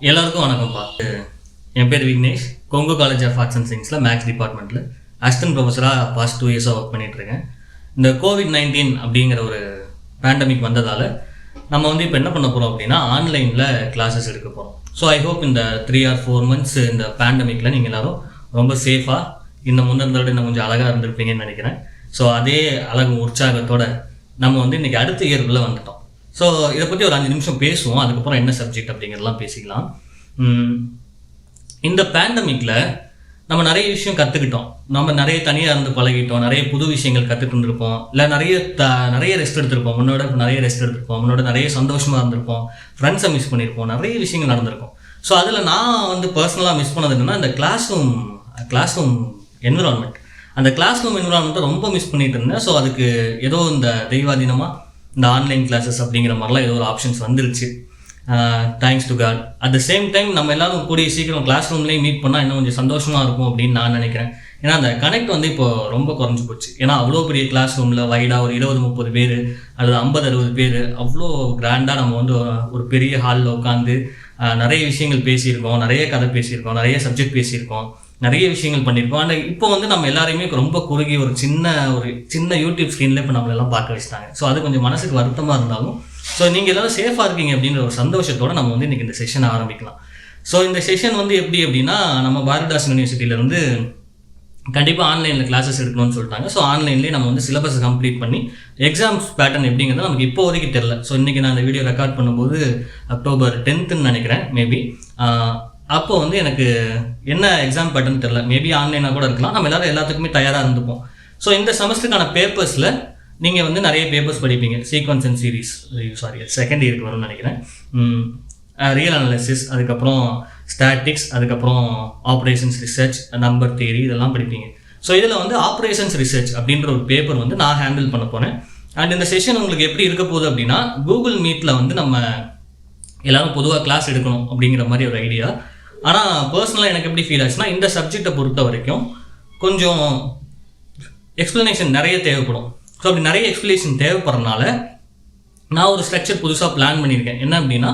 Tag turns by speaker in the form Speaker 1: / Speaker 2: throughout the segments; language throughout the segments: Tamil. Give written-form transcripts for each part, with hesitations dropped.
Speaker 1: எல்லாருக்கும் வணக்கம்ப்பா. என் பேர் Vignesh. Kongu college of arts and சயின்ஸில் மேக்ஸ் டிபார்ட்மெண்ட்டில் அசிஸ்டன்ட் ப்ரொஃபஸராக பாஸ்ட் 2 இயர்ஸாக ஒர்க் பண்ணிகிட்ருக்கேன். இந்த கோவிட்-19 அப்படிங்கிற ஒரு பேண்டமிக் வந்ததால் நம்ம வந்து இப்போ என்ன பண்ண போகிறோம் அப்படின்னா ஆன்லைனில் கிளாஸஸ் எடுக்க போகிறோம். ஸோ ஐ ஹோப் இந்த 3 or 4 months இந்த பேண்டமிக்கில் நீங்கள் எல்லோரும் ரொம்ப சேஃபாக இந்த முன்னேறதோட இன்னும் கொஞ்சம் அழகாக இருந்திருப்பீங்கன்னு நினைக்கிறேன். ஸோ அதே அழகு உற்சாகத்தோடு நம்ம வந்து இன்றைக்கி அடுத்த இயர்க்குள்ளே வந்துட்டோம். ஸோ இதை பற்றி ஒரு 5 நிமிஷம் பேசுவோம். அதுக்கப்புறம் என்ன சப்ஜெக்ட் அப்படிங்கிறதெல்லாம் பேசிக்கலாம். இந்த பேண்டமிக்கில் நம்ம நிறைய விஷயம் கற்றுக்கிட்டோம். நம்ம நிறைய தனியாக இருந்து பழகிட்டோம். நிறைய புது விஷயங்கள் கற்றுட்டு இருந்திருப்போம். இல்லை நிறைய ரெஸ்ட் எடுத்திருப்போம். முன்னோட நிறைய ரெஸ்ட் எடுத்திருப்போம். முன்னோட நிறைய சந்தோஷமாக இருந்திருப்போம். ஃப்ரெண்ட்ஸை மிஸ் பண்ணியிருப்போம். நிறைய விஷயங்கள் நடந்திருக்கும். ஸோ அதில் நான் வந்து பர்சனலாக மிஸ் பண்ணது என்னென்னா இந்த கிளாஸ் ரூம் என்விரான்மெண்ட். அந்த கிளாஸ் ரூம் என்விரான்மெண்ட்டை ரொம்ப மிஸ் பண்ணிட்டு இருந்தேன். ஸோ அதுக்கு ஏதோ இந்த தெய்வாதீனமாக இந்த ஆன்லைன் கிளாஸஸ் அப்படிங்கிற மாதிரிலாம் ஏதோ ஒரு ஆப்ஷன்ஸ் வந்துருச்சு. Thanks to god. At the same time நம்ம எல்லாரும் கூடிய சீக்கிரம் கிளாஸ் ரூம்லேயே மீட் பண்ணால் இன்னும் கொஞ்சம் சந்தோஷமாக இருக்கும் அப்படின்னு நான் நினைக்கிறேன். ஏன்னா அந்த கனெக்ட் வந்து இப்போ ரொம்ப குறைஞ்சி போச்சு. ஏன்னா அவ்வளோ பெரிய கிளாஸ் ரூமில் வைடாக ஒரு 20-30 பேர் அல்லது 50-60 பேர் அவ்வளோ கிராண்டாக நம்ம வந்து ஒரு பெரிய ஹாலில் உட்காந்து நிறைய விஷயங்கள் பேசியிருக்கோம். நிறைய கதை பேசியிருக்கோம். நிறைய சப்ஜெக்ட் பேசியிருக்கோம். நிறைய விஷயங்கள் பண்ணியிருக்கோம். ஆனால் இப்போ வந்து நம்ம எல்லாரையுமே ரொம்ப குறுகி ஒரு சின்ன யூடியூப் ஸ்க்ரீனில் இப்போ நம்மளெல்லாம் பார்க்க வச்சுட்டாங்க. ஸோ அது கொஞ்சம் மனசுக்கு வருத்தமாக இருந்தாலும் ஸோ நீங்கள் எல்லோரும் சேஃபாக இருக்கீங்க அப்படின்ற ஒரு சந்தோஷத்தோடு நம்ம வந்து இன்றைக்கி இந்த செஷனை ஆரம்பிக்கலாம். ஸோ இந்த செஷன் வந்து எப்படி அப்படின்னா நம்ம பாரதிதாசன் யூனிவர்சிட்டியிலேருந்து கண்டிப்பாக ஆன்லைனில் கிளாஸஸ் எடுக்கணும்னு சொல்லிட்டாங்க. ஸோ ஆன்லைன்லேயே நம்ம வந்து சிலபஸை கம்ப்ளீட் பண்ணி எக்ஸாம்ஸ் பேட்டர்ன் எப்படிங்கிறது நமக்கு இப்போ வரைக்கும் தெரில. ஸோ இன்றைக்கி நான் இந்த வீடியோ ரெக்கார்ட் பண்ணும்போது அக்டோபர் 10th நினைக்கிறேன். மேபி அப்போ வந்து எனக்கு என்ன எக்ஸாம் பேட்டர்ன் தெரில. மேபி ஆன்லைனாக கூட இருக்கலாம். நம்ம எல்லாத்துக்குமே தயாராக இருந்துப்போம். ஸோ இந்த செமஸ்டருக்கான பேப்பர்ஸில் நீங்கள் வந்து நிறைய பேப்பர்ஸ் படிப்பீங்க. சீக்வன்ஸ் அண்ட் சீரீஸ், செகண்ட் இயருக்கு வரும்னு நினைக்கிறேன். ரியல் அனாலிசிஸ், அதுக்கப்புறம் ஸ்டாட்டிக்ஸ், அதுக்கப்புறம் ஆப்ரேஷன்ஸ் ரிசர்ச், நம்பர் தியரி, இதெல்லாம் படிப்பீங்க. ஸோ இதில் வந்து ஆப்ரேஷன்ஸ் ரிசர்ச் அப்படின்ற ஒரு பேப்பர் வந்து நான் ஹேண்டில் பண்ண போனேன். அண்ட் இந்த செஷன் உங்களுக்கு எப்படி இருக்க போகுது அப்படின்னா கூகுள் மீட்டில் வந்து நம்ம எல்லோரும் பொதுவாக கிளாஸ் எடுக்கணும் அப்படிங்கிற மாதிரி ஒரு ஐடியா. ஆனால் பர்சனலாக எனக்கு எப்படி ஃபீல் ஆச்சுன்னா இந்த சப்ஜெக்டை பொறுத்த வரைக்கும் கொஞ்சம் எக்ஸ்ப்ளனேஷன் நிறைய தேவைப்படும். ஸோ அப்படி நிறைய எக்ஸ்ப்ளனேஷன் தேவைப்படுறதுனால நான் ஒரு ஸ்ட்ரக்சர் புதுசாக பிளான் பண்ணியிருக்கேன். என்ன அப்படின்னா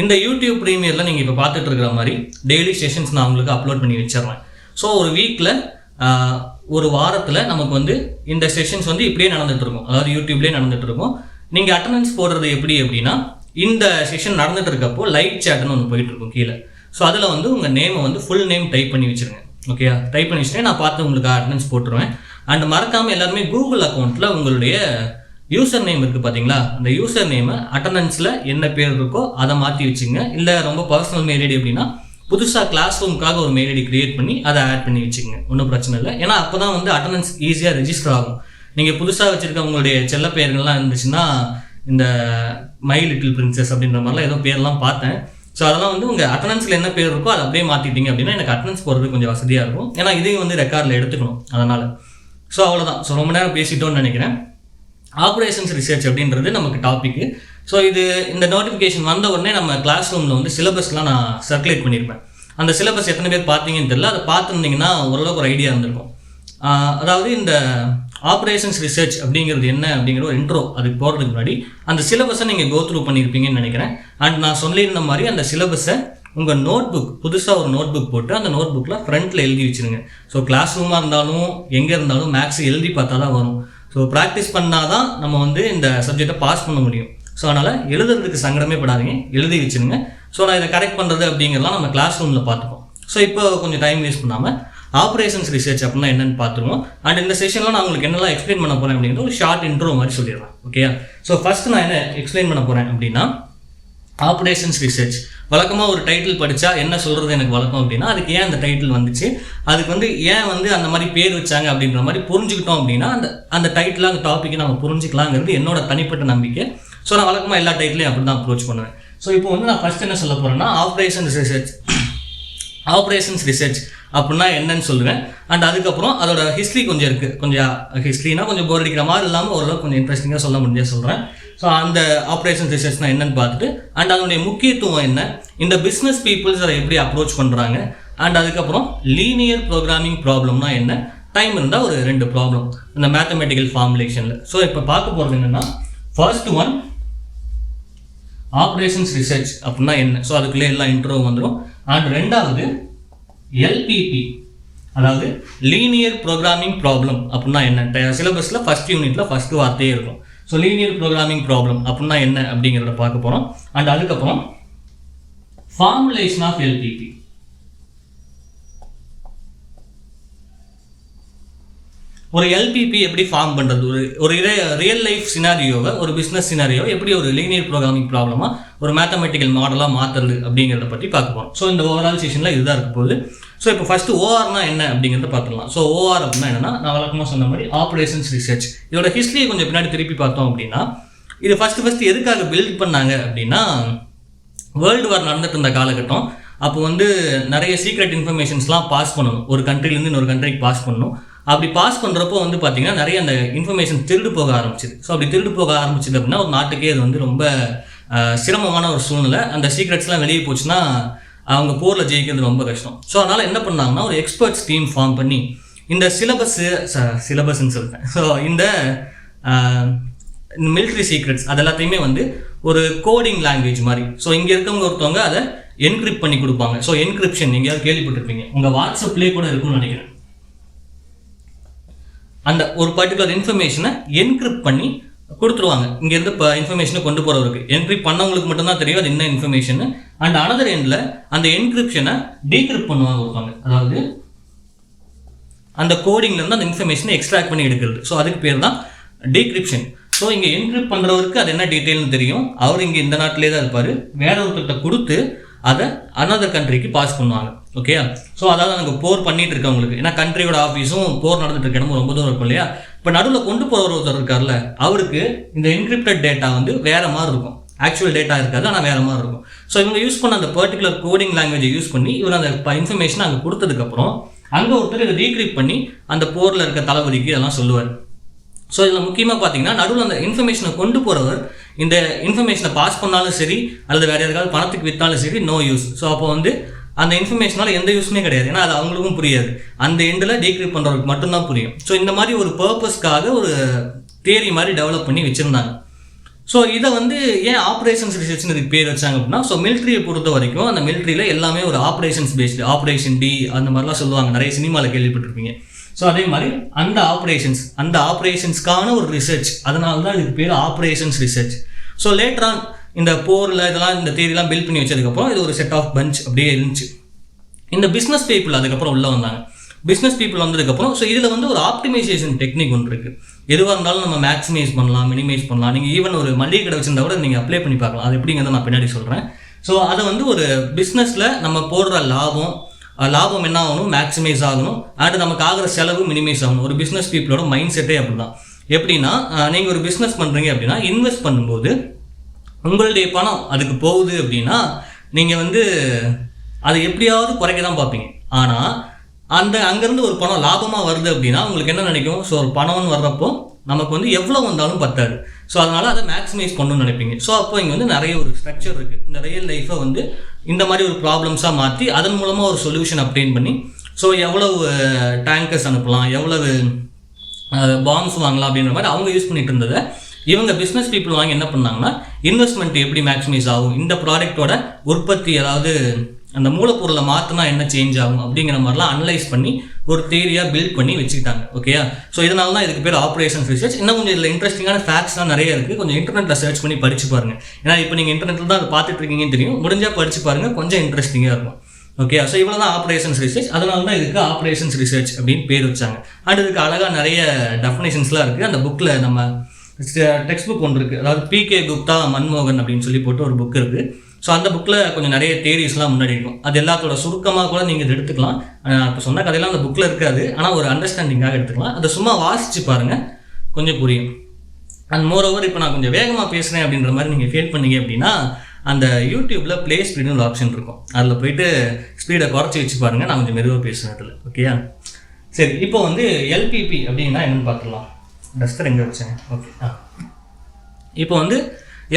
Speaker 1: இந்த யூடியூப் ப்ரீமியரில் நீங்கள் இப்போ பார்த்துட்டு இருக்கிற மாதிரி டெய்லி செஷன்ஸ் நான் உங்களுக்கு அப்லோட் பண்ணி வச்சிடுறேன். ஸோ ஒரு வீக்கில் ஒரு வாரத்தில் நமக்கு வந்து இந்த செஷன்ஸ் வந்து இப்படியே நடந்துகிட்ருக்கும். அதாவது யூடியூப்லேயே நடந்துகிட்ருக்கும். நீங்கள் அட்டண்டன்ஸ் போடுறது எப்படி அப்படின்னா இந்த செஷன் நடந்துகிட்டு இருக்கப்போ லைவ் சேட்னு ஒன்று போயிட்டுருக்கும் கீழே. ஸோ அதில் வந்து உங்கள் நேமை வந்து ஃபுல் நேம் டைப் பண்ணி வச்சுருங்க. ஓகேயா? டைப் பண்ணி வச்சுட்டு நான் பார்த்து உங்களுக்கு அட்டண்டன்ஸ் போட்டுருவேன். அண்ட் மறக்காமல் எல்லாருமே கூகுள் அக்கௌண்ட்டில் உங்களுடைய யூசர் நேம் இருக்குது பார்த்தீங்களா, அந்த யூசர் நேமை அட்டண்டன்ஸில் என்ன பேர் இருக்கோ அதை மாற்றி வச்சுங்க. இல்லை ரொம்ப பர்சனல் மெயில் ஐடி அப்படின்னா புதுசாக கிளாஸ் ரூமுக்காக ஒரு மெயில் ஐடி க்ரியேட் பண்ணி அதை ஆட் பண்ணி வச்சுக்கோங்க. ஒன்றும் பிரச்சனை இல்லை. ஏன்னா அப்போ தான் வந்து அட்டண்டன்ஸ் ஈஸியாக ரெஜிஸ்டர் ஆகும். நீங்கள் புதுசாக வச்சுருக்க உங்களுடைய செல்ல பெயர்கள்லாம் இருந்துச்சுன்னா இந்த மை லிட்டில் பிரின்சஸ் அப்படின்ற மாதிரிலாம் ஏதோ பேர்லாம் பார்த்தேன். ஸோ அதெல்லாம் வந்து உங்கள் அட்டண்டன்ஸில் என்ன பேர் இருக்கோ அதை அப்படியே மாற்றிட்டீங்க அப்படின்னா எனக்கு அட்டண்டன்ஸ் போடுறது கொஞ்சம் வசதியாக இருக்கும். ஏன்னா இதையும் வந்து ரெக்கார்டில் எடுத்துக்கணும். அதனால் ஸோ அவ்வளோதான். ஸோ ரொம்ப நேரம் பேசிட்டோன்னு நினைக்கிறேன். ஆப்ரேஷன்ஸ் ரிசர்ச் அப்படின்றது நமக்கு டாப்பிக்கு. ஸோ இந்த நோட்டிஃபிகேஷன் வந்த உடனே நம்ம கிளாஸ் ரூமில் வந்து சிலபஸ்லாம் நான் சர்க்குலேட் பண்ணியிருப்பேன். அந்த சிலபஸ் எத்தனை பேர் பார்த்தீங்கன்னு தெரியல. அதை பார்த்துருந்தீங்கன்னா ஓரளவுக்கு ஒரு ஐடியா இருந்திருக்கும். அதாவது இந்த ஆப்ரேஷன்ஸ் ரிசர்ச் அப்படிங்கிறது என்ன அப்படிங்கிற ஒரு இன்ட்ரோ அதுக்கு போகிறதுக்கு முன்னாடி அந்த சிலபஸை நீங்கள் கோ த்ரூ பண்ணியிருப்பீங்கன்னு நினைக்கிறேன். அண்ட் நான் சொல்லியிருந்த மாதிரி அந்த சிலபஸை உங்கள் நோட்புக், புதுசாக ஒரு நோட்புக் போட்டு அந்த நோட்புக்கில் ஃப்ரண்ட்டில் எழுதி வச்சுருங்க. ஸோ கிளாஸ் ரூமாக இருந்தாலும் எங்கே இருந்தாலும் மேக்ஸ் எழுதி பார்த்தா தான் வரும். ஸோ ப்ராக்டிஸ் பண்ணால் தான் நம்ம வந்து இந்த சப்ஜெக்டை பாஸ் பண்ண முடியும். ஸோ அதனால் எழுதுறதுக்கு சங்கடமே படாதீங்க, எழுதி வச்சுருங்க. ஸோ நான் இதை கரெக்ட் பண்ணுறது அப்படிங்கிறலாம் நம்ம கிளாஸ் ரூமில் பார்த்துப்போம். ஸோ இப்போ கொஞ்சம் டைம் வேஸ்ட் பண்ணாமல் ஆப்ரேஷன்ஸ் ரிசர்ச் அப்படின்னா என்னென்னு பார்த்துருவோம். அண்ட் இந்த செஷனில் நான் உங்களுக்கு என்னெல்லாம் எக்ஸ்பிளைன் பண்ண போகிறேன் அப்படிங்கிறது ஒரு ஷார்ட் இன்ட்ரோ மாதிரி சொல்லிடுறேன். ஓகேயா? ஸோ ஃபஸ்ட்டு நான் என்ன எக்ஸ்பிளைன் பண்ண போகிறேன் அப்படின்னா ஆப்ரேஷன்ஸ் ரிசர்ச். வழக்கமாக ஒரு டைட்டில் படித்தா என்ன சொல்கிறது எனக்கு வழக்கம் அப்படின்னா அதுக்கு ஏன் அந்த டைட்டில் வந்துச்சு, அதுக்கு வந்து ஏன் வந்து அந்த மாதிரி பேர் வச்சாங்க அப்படின்ற மாதிரி புரிஞ்சுக்கிட்டோம் அப்படின்னா அந்த டைட்டில் அந்த டாப்பிக்கை நம்ம புரிஞ்சுக்கலாங்கிறது என்னோட தனிப்பட்ட நம்பிக்கை. ஸோ நான் வழக்கமாக எல்லா டைட்டிலையும் அப்படி தான் அப்ரோச் பண்ணுவேன். ஸோ இப்போ வந்து நான் ஃபஸ்ட் என்ன சொல்ல போகிறேன்னா ஆப்ரேஷன்ஸ் ரிசர்ச் அப்படின்னா என்னன்னு சொல்லுவேன். அண்ட் அதுக்கப்புறம் அதோட ஹிஸ்ட்ரி கொஞ்சம் இருக்குது. கொஞ்சம் ஹிஸ்ட்ரினா கொஞ்சம் போர் அடிக்கிற மாதிரி இல்லாமல் ஓரளவுக்கு கொஞ்சம் இன்ட்ரெஸ்டிங்காக சொல்ல முடியாது சொல்கிறேன். ஸோ அந்த ஆப்ரேஷன்ஸ் ரிசர்ச்னா என்னன்னு பார்த்துட்டு அண்ட் அதனுடைய முக்கியத்துவம் என்ன, இந்த பிஸ்னஸ் பீப்புள்ஸ் அதை எப்படி அப்ரோச் பண்ணுறாங்க, அண்ட் அதுக்கப்புறம் லீனியர் ப்ரோக்ராமிங் ப்ராப்ளம்னா என்ன, டைம் இருந்தால் ஒரு 2 ப்ராப்ளம் இந்த மேத்தமெட்டிக்கல் ஃபார்முலேஷனில். ஸோ இப்போ பார்க்க போகிறது என்னென்னா ஃபர்ஸ்ட் ஒன் ஆப்ரேஷன்ஸ் ரிசர்ச் அப்படின்னா என்ன, ஸோ அதுக்குள்ளே எல்லாம் இன்ட்ரோ வந்துடும். அண்ட் ரெண்டாவது எல்பிபி, அதாவது லீனியர் ப்ரோக்ராமிங் ப்ராப்ளம் அப்படின்னா என்ன, சிலபஸில் ஃபஸ்ட் யூனிட்டில் ஃபஸ்ட்டு வார்த்தையே இருக்கும். ஸோ லீனியர் ப்ரோக்ராமிங் ப்ராப்ளம் அப்படின்னா என்ன அப்படிங்கிறத பார்க்க போகிறோம். அண்ட் அதுக்கப்புறம் ஃபார்முலேஷன் ஆஃப் எல்பிபி. ஒரு எல்பிபி எப்படி ஃபார்ம் பண்ணுறது, ஒரு ரியல் லைஃப் சினாரியோவை, ஒரு பிஸ்னஸ் சினாரியோவை எப்படி ஒரு லீனியர் ப்ரோக்ராமிங் ப்ராப்ளமாக ஒரு மேத்தமெட்டிக்கல் மாடலாக மாற்றுறது அப்படிங்கிறத பற்றி பார்க்க போகிறோம். ஸோ இந்த ஓவரால் செஷனில் இதுதான் இருக்க போகுது. ஸோ இப்போ ஃபஸ்ட்டு ஓஆர்னா என்ன அப்படிங்கிறத பார்த்துக்கலாம். ஸோ ஓஆர் அப்படின்னா என்னன்னா, நான் வழக்கமாக சொன்ன மாதிரி ஆப்ரேஷன்ஸ் ரிசர்ச். இதோட ஹிஸ்ட்ரியை கொஞ்சம் பின்னாடி திருப்பி பார்த்தோம் அப்படின்னா, இது ஃபஸ்ட்டு எதுக்காக பில்ட் பண்ணாங்க அப்படின்னா, வேர்ல்டு வார் நடந்துட்டு இருந்த காலகட்டம். அப்போ வந்து நிறைய சீக்ரெட் இன்ஃபர்மேஷன்ஸ்லாம் பாஸ் பண்ணணும், ஒரு கண்ட்ரிலேருந்து இன்னொரு கண்ட்ரிக்கு பாஸ் பண்ணணும். அப்படி பாஸ் பண்ணுறப்போ வந்து பார்த்தீங்கன்னா நிறைய அந்த இன்ஃபர்மேஷன் திருடு போக ஆரம்பிச்சிது. ஸோ அப்படி திருடு போக ஆரம்பிச்சிது அப்படின்னா ஒரு நாட்டுக்கே அது வந்து ரொம்ப சிரமமான ஒரு சூழ்நிலை. அந்த சீக்ரெட்ஸ்லாம் வெளியே போச்சுன்னா அவங்க போரில் ஜெயிக்கிறது ரொம்ப கஷ்டம். ஸோ அதனால் என்ன பண்ணாங்கன்னா, ஒரு எக்ஸ்பர்ட்ஸ் டீம் ஃபார்ம் பண்ணி இந்த சிலபஸ்ன்னு சொல்லிட்டேன். ஸோ இந்த மிலிட்ரி சீக்ரெட்ஸ் அது எல்லாத்தையுமே வந்து ஒரு கோடிங் லாங்குவேஜ் மாதிரி, ஸோ இங்கே இருக்கவங்க ஒருத்தவங்க அதை என்கிரிப்ட் பண்ணி கொடுப்பாங்க. ஸோ என்கிரிப்ஷன் எங்கேயாவது கேள்விப்பட்டிருப்பீங்க, உங்கள் வாட்ஸ்அப்லேயே கூட இருக்குன்னு நினைக்கிறேன். அந்த ஒரு பர்டிகுலர் இன்ஃபர்மேஷனை என்கிரிப்ட் பண்ணி கொடுத்துருவாங்க. இங்கேருந்து இப்போ இன்ஃபர்மேஷனை கொண்டு போகிறவருக்கு, என்கிரிப்ட் பண்ணவங்களுக்கு மட்டும்தான் தெரியும் அது என்ன இன்ஃபர்மேஷன். அண்ட் அனதர் எண்டில் அந்த என்கிரிப்ஷனை டீக்ரிப்ட் பண்ணுவாங்க ஒருத்தவங்க, அதாவது அந்த கோடிங்லேருந்து அந்த இன்ஃபர்மேஷனை எக்ஸ்ட்ராக்ட் பண்ணி எடுக்கிறது. ஸோ அதுக்கு பேர் தான் டீக்ரிப்ஷன். ஸோ இங்கே என்கிரிப்ட் பண்ணுறவருக்கு அது என்ன டீட்டெயில்னு தெரியும், அவர் இங்கே இந்த நாட்டிலே தான் இருப்பார். வேற ஒருத்தர்கிட்ட கொடுத்து அதை அனதர் கண்ட்ரிக்கு பாஸ் பண்ணுவாங்க. ஓகே, ஸோ அதாவது அங்கே போர் பண்ணிட்டு இருக்கவங்களுக்கு, ஏன்னா கண்ட்ரியோட ஆஃபீஸும் போர் நடந்துட்டு இருக்க இடமும் ரொம்ப தூரம் இருக்கும் இல்லையா. இப்போ நடுவில் கொண்டு போகிற ஒருத்தர் இருக்கார்ல, அவருக்கு இந்த என்கிரிப்டட் டேட்டா வந்து வேற மாதிரி இருக்கும், ஆக்சுவல் டேட்டா இருக்காது, ஆனால் வேற மாதிரி இருக்கும். ஸோ இவங்க யூஸ் பண்ண அந்த பர்டிகுலர் கோடிங் லாங்குவேஜை யூஸ் பண்ணி இவர் அந்த இன்ஃபர்மேஷன் அங்கே கொடுத்ததுக்கப்புறம் அங்கே ஒருத்தர் இதை டீக்ரிப்ட் பண்ணி அந்த போரில் இருக்க தளபதிக்கு இதெல்லாம் சொல்லுவார். ஸோ இதில் முக்கியமாக பார்த்தீங்கன்னா, நடுவில் அந்த இன்ஃபர்மேஷனை கொண்டு போகிறவர் இந்த இன்ஃபர்மேஷனை பாஸ் பண்ணாலும் சரி அல்லது வேறு யாருக்காவது பணத்துக்கு விற்றாலும் சரி நோ யூஸ். ஸோ அப்போ வந்து அந்த இன்ஃபர்மேஷனால் எந்த யூஸுமே கிடையாது, ஏன்னா அது அவங்களுக்கும் புரியாது, அந்த எண்டில் டீக்ரிப்ட் பண்ணுறவருக்கு மட்டும்தான் புரியும். ஸோ இந்த மாதிரி ஒரு பர்பஸ்க்காக ஒரு தியரி மாதிரி டெவலப் பண்ணி வச்சுருந்தாங்க. ஸோ இதை வந்து ஏன் ஆப்ரேஷன்ஸ் ரிசர்ச்னு இதுக்கு பேர் வச்சாங்க அப்படின்னா, ஸோ மிலிட்ரியை பொறுத்த வரைக்கும் அந்த மிலிட்ரியில் எல்லாமே ஒரு ஆப்ரேஷன்ஸ் பேஸ்டு, ஆப்ரேஷன் டி அந்த மாதிரிலாம் சொல்லுவாங்க, நிறைய சினிமாவில் கேள்விப்பட்டிருப்பீங்க. ஸோ அதே மாதிரி அந்த ஆப்ரேஷன்ஸ்க்கான ஒரு ரிசர்ச், அதனால தான் இதுக்கு பேர் ஆப்ரேஷன்ஸ் ரிசர்ச். ஸோ லேட்டரான் இந்த போரில் இதெல்லாம் இந்த தியரிலாம் பில்ட் பண்ணி வச்சதுக்கப்புறம் இது ஒரு செட் ஆஃப் பஞ்ச் அப்படியே இருந்துச்சு. இந்த பிஸ்னஸ் பீப்புள் அதுக்கப்புறம் உள்ளே வந்தாங்க. பிஸ்னஸ் பீப்புள் வந்ததுக்கப்புறம் ஸோ இதில் வந்து ஒரு ஆப்டிமைசேஷன் டெக்னிக் ஒன்று இருக்குது. எதுவாக இருந்தாலும் நம்ம மேக்ஸிமைஸ் பண்ணலாம், மினிமைஸ் பண்ணலாம். நீங்கள் ஈவன் ஒரு மளிகை கடை வச்சிருந்தா கூட நீங்கள் அப்ளை பண்ணி பார்க்கலாம். அது எப்படிங்கிறத நான் பின்னாடி சொல்கிறேன். ஸோ அதை வந்து ஒரு பிஸ்னஸில் நம்ம போடுற லாபம் என்ன ஆகணும், மேக்ஸிமைஸ் ஆகணும். அண்ட் நமக்கு ஆகிற செலவு மினிமைஸ் ஆகணும். ஒரு பிஸ்னஸ் பீப்புளோட மைண்ட் செட்டே அப்படி தான். எப்படின்னா, நீங்கள் ஒரு பிஸ்னஸ் பண்ணுறீங்க அப்படின்னா இன்வெஸ்ட் பண்ணும்போது உங்களுடைய பணம் அதுக்கு போகுது அப்படின்னா நீங்கள் வந்து அதை எப்படியாவது குறைக்க தான் பார்ப்பீங்க. ஆனால் அங்கேருந்து ஒரு பணம் லாபமாக வருது அப்படின்னா உங்களுக்கு என்ன நினைக்கும், ஸோ ஒரு பணம்னு வர்றப்போ நமக்கு வந்து எவ்வளோ வந்தாலும் பத்தாது. ஸோ அதனால் அதை மேக்ஸிமைஸ் பண்ணணும்னு நினைப்பீங்க. ஸோ அப்போ இங்கே வந்து நிறைய ஒரு ஸ்ட்ரக்சர் இருக்குது. இந்த ரியல் லைஃப்பை வந்து இந்த மாதிரி ஒரு ப்ராப்ளம்ஸாக மாற்றி அதன் மூலமாக ஒரு சொல்யூஷன் அப்டெயின் பண்ணி, ஸோ எவ்வளவு டேங்கர்ஸ் அனுப்பலாம், எவ்வளவு பாம்ஸ் வாங்கலாம் அப்படின்ற மாதிரி அவங்க யூஸ் பண்ணிட்டு இருந்ததை இவங்க பிஸ்னஸ் பீப்புள் வாங்கி என்ன பண்ணாங்கன்னா, இன்வெஸ்ட்மெண்ட் எப்படி மேக்ஸிமைஸ் ஆகும், இந்த ப்ராடக்டோட உற்பத்தி அதாவது அந்த மூலப்பொருளை மாற்றினா என்ன சேஞ்ச் ஆகும் அப்படிங்கிற மாதிரிலாம் அனலைஸ் பண்ணி ஒரு தியரியாக பில்ட் பண்ணி வச்சுக்கிட்டாங்க. ஓகேயா, ஸோ இதனால தான் இதுக்கு பேர் ஆப்ரேஷன்ஸ் ரிசர்ச். இன்னும் கொஞ்சம் இதில் இன்ட்ரெஸ்டிங்கான ஃபேக்ட்ஸ்லாம் நிறைய இருக்குது. கொஞ்சம் இன்டர்நெட்டில் சர்ச் பண்ணி படிச்சு பாருங்கள். ஏன்னா இப்போ நீங்கள் இன்டர்நெட்டில் தான் அதை பார்த்துட்டு இருக்கீங்கன்னு தெரியும். முடிஞ்சால் படிச்சு பாருங்கள், கொஞ்சம் இன்ட்ரெஸ்டிங்காக இருக்கும். ஓகே, ஸோ இவ்வளோ தான் ஆப்ரேஷன்ஸ் ரிசர்ச். அதனால தான் இதுக்கு ஆப்ரேஷன்ஸ் ரிசர்ச் அப்படின்னு பேர் வச்சாங்க. அண்ட் இதுக்கு அழகாக நிறைய டெஃபினேஷன்ஸ்லாம் இருக்குது. அந்த புக்கில் நம்ம டெக்ஸ்ட் புக் ஒன்று இருக்குது, அதாவது PK குப்தா மன்மோகன் அப்படின்னு சொல்லி போட்டு ஒரு புக் இருக்குது. ஸோ அந்த புக்கில் கொஞ்சம் நிறைய தியரிஸ்லாம் முன்னாடி இருக்கும். அது எல்லாத்தோட சுருக்கமாக கூட நீங்கள் இதை எடுத்துக்கலாம். இப்போ சொன்ன கதையெல்லாம் அந்த புக்கில் இருக்காது, ஆனால் ஒரு அண்டர்ஸ்டாண்டிங்காக எடுத்துக்கலாம். அதை சும்மா வாசித்து பாருங்கள், கொஞ்சம் புரியும். அண்ட் மோரோவர் இப்போ நான் கொஞ்சம் வேகமாக பேசுகிறேன் அப்படின்ற மாதிரி நீங்கள் ஃபீல் பண்ணீங்க அப்படின்னா அந்த யூடியூப்பில் ப்ளே ஸ்பீடுன்னு ஒரு ஆப்ஷன் இருக்கும். அதில் போய்ட்டு ஸ்பீடை குறைச்சி வச்சு பாருங்கள், நான் கொஞ்சம் மெதுவாக பேசுகிறேன் அதில். ஓகேயா, சரி. இப்போ வந்து LPP அப்படின்னா என்னென்னு பார்த்துக்கலாம். டஸ்டர் எங்கே வச்சேன்? ஓகே, இப்போ வந்து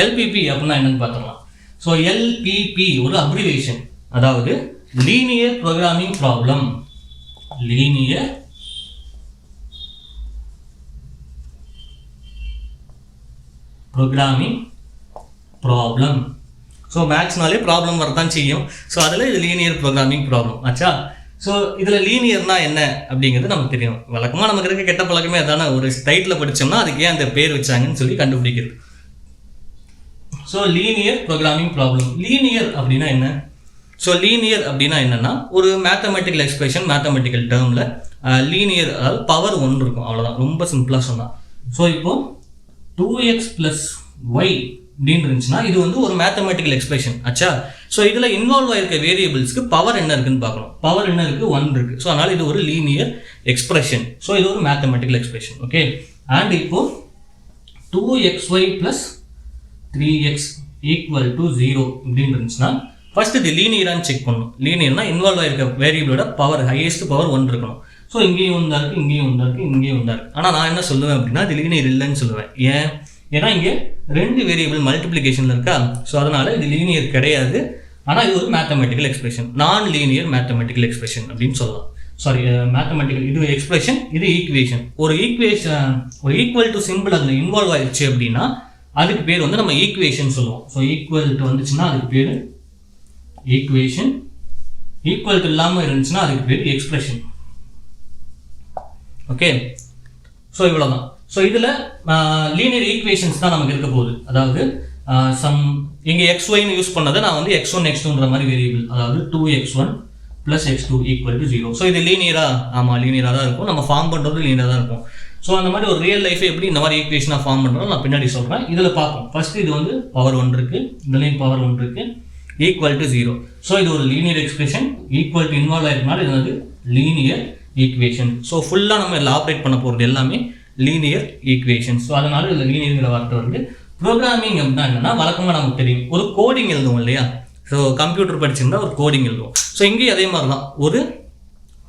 Speaker 1: LPP அப்படின்னா என்னென்னு பார்த்துக்கலாம். ஸோ LPP ஒரு அப்ரிவேஷன், அதாவது linear programming problem. Linear programming problem so மேக்ஸ்னாலே ப்ராப்ளம் வரதான் செய்யும். ஸோ அதில் இது லீனியர் ப்ரோக்ராமிங் ப்ராப்ளம் ஆச்சா. ஸோ இதில் லீனியர்னா என்ன அப்படிங்கிறது நமக்கு தெரியும். வழக்கமாக நமக்கு இருக்க கெட்ட பழக்கமே அதான, ஒரு டைட்டில் படித்தோம்னா அதுக்கு ஏன் அந்த பேர் வச்சாங்கன்னு சொல்லி கண்டுபிடிக்கிறது. So linear programming problem. Linear அப்படின்னா என்ன? ஸோ லீனியர் அப்படின்னா என்னென்னா, ஒரு மேத்தமெட்டிக்கல் எக்ஸ்பிரஷன் மேத்தமெட்டிக்கல் டேர்மில் லீனியர், அதாவது பவர் 1 இருக்கும், அவ்வளோதான். ரொம்ப சிம்பிளாக சொன்னால். ஸோ இப்போது 2x + y அப்படின்னு இருந்துச்சுன்னா இது வந்து ஒரு மேத்தமெட்டிக்கல் எக்ஸ்பிரஷன் ஆச்சா. ஸோ இதில் இன்வால்வ் ஆகிருக்க வேரியபிள்ஸ்க்கு பவர் என்ன இருக்குன்னு பார்க்கணும். பவர் என்ன இருக்குது? 1 இருக்குது. ஸோ அதனால் இது ஒரு லீனியர் எக்ஸ்பிரஷன். ஸோ இது ஒரு மேத்தமெட்டிக்கல் எக்ஸ்பிரஷன். ஓகே. அண்ட் இப்போது 2xy + 3x = 0 இப்படின்னு இருந்துச்சுன்னா ஃபர்ஸ்ட் இது லீனியரான்னு செக் பண்ணணும். லீனியர்னா இன்வால்வ் ஆகிருக்க வேரியபிளோட பவர், ஹையஸ்ட் பவர் 1 இருக்கணும். ஸோ இங்கேயும் ஒன்றா இருக்குது, இங்கேயும் ஒன்றா இருக்குது, இங்கேயும் ஒன்றா இருக்குது. ஆனால் நான் என்ன சொல்லுவேன் அப்படின்னா இது லீனியர் இல்லைன்னு சொல்லுவேன். ஏன்னா இங்கே 2 வேரியபிள் மல்டிப்ளிகேஷனில் இருக்கா. ஸோ அதனால் இது லீனியர் கிடையாது. ஆனால் இது ஒரு மேத்தமெட்டிக்கல் எக்ஸ்பிரஷன், நான் லீனியர் மேத்தமெட்டிக்கல் எக்ஸ்பிரஷன் அப்படின்னு சொல்லலாம். சாரி, மேத்தமெட்டிக்கல், இது எக்ஸ்பிரஷன், இது ஈக்குவேஷன். ஒரு ஈக்குவல் டு சிம்பிள் அதில் இன்வால்வ் ஆயிடுச்சு அப்படின்னா அதுக்கு பேர் வந்து நம்ம ஈக்குவேஷன் சொல்லுவோம். ஸோ ஈக்குவல் டு வந்துச்சுன்னா அதுக்கு பேர் ஈக்குவேஷன். ஈக்குவல் டு இல்லாமல் இருந்துச்சுன்னா அதுக்கு பேர் எக்ஸ்பிரஷன். ஓகே. ஸோ இவ்வளோதான். ஸோ இதில் லீனியர் ஈக்குவேஷன்ஸ் தான் நமக்கு இருக்க போகுது. அதாவது இங்கே xyன்னு யூஸ் பண்ணதை நான் வந்து x1 x2ன்ற மாதிரி வேரியபிள், அதாவது 2x1 + x2 = 0. ஸோ இது லீனியராக, ஆமாம் லீனியராக தான் இருக்கும். நம்ம ஃபார்ம் பண்ணுறது லீனியராக தான் இருக்கும். ஸோ அந்த மாதிரி ஒரு ரியல் லைஃபை எப்படி இந்த மாதிரி ஈக்குவேஷனாக ஃபார்ம் பண்ணுறோம் நான் பின்னாடி சொல்கிறேன். இதில் பார்ப்போம். ஃபஸ்ட்டு இது வந்து பவர் 1 இருக்குது, இதுலேயும் பவர் 1 இருக்குது, = 0. ஸோ இது ஒரு linear expression. Equal to involve ஆகிருக்கனால இது வந்து லீனியர் ஈக்குவேஷன். ஸோ ஃபுல்லாக நம்ம இதில் ஆப்ரேட் பண்ண போகிறது எல்லாமே லீனியர் ஈக்குவேஷன். ஸோ அதனால இதில் லீனியர்ங்கிற வார்த்தை வந்து ப்ரோக்ராமிங் அப்படின்னா என்னன்னா, வழக்கமாக நமக்கு தெரியும் ஒரு கோடிங் எழுதுவோம் இல்லையா. ஸோ கம்ப்யூட்டர் படிச்சிருந்தா ஒரு கோடிங் எழுதுவோம். ஸோ இங்கேயும் அதே மாதிரி தான், ஒரு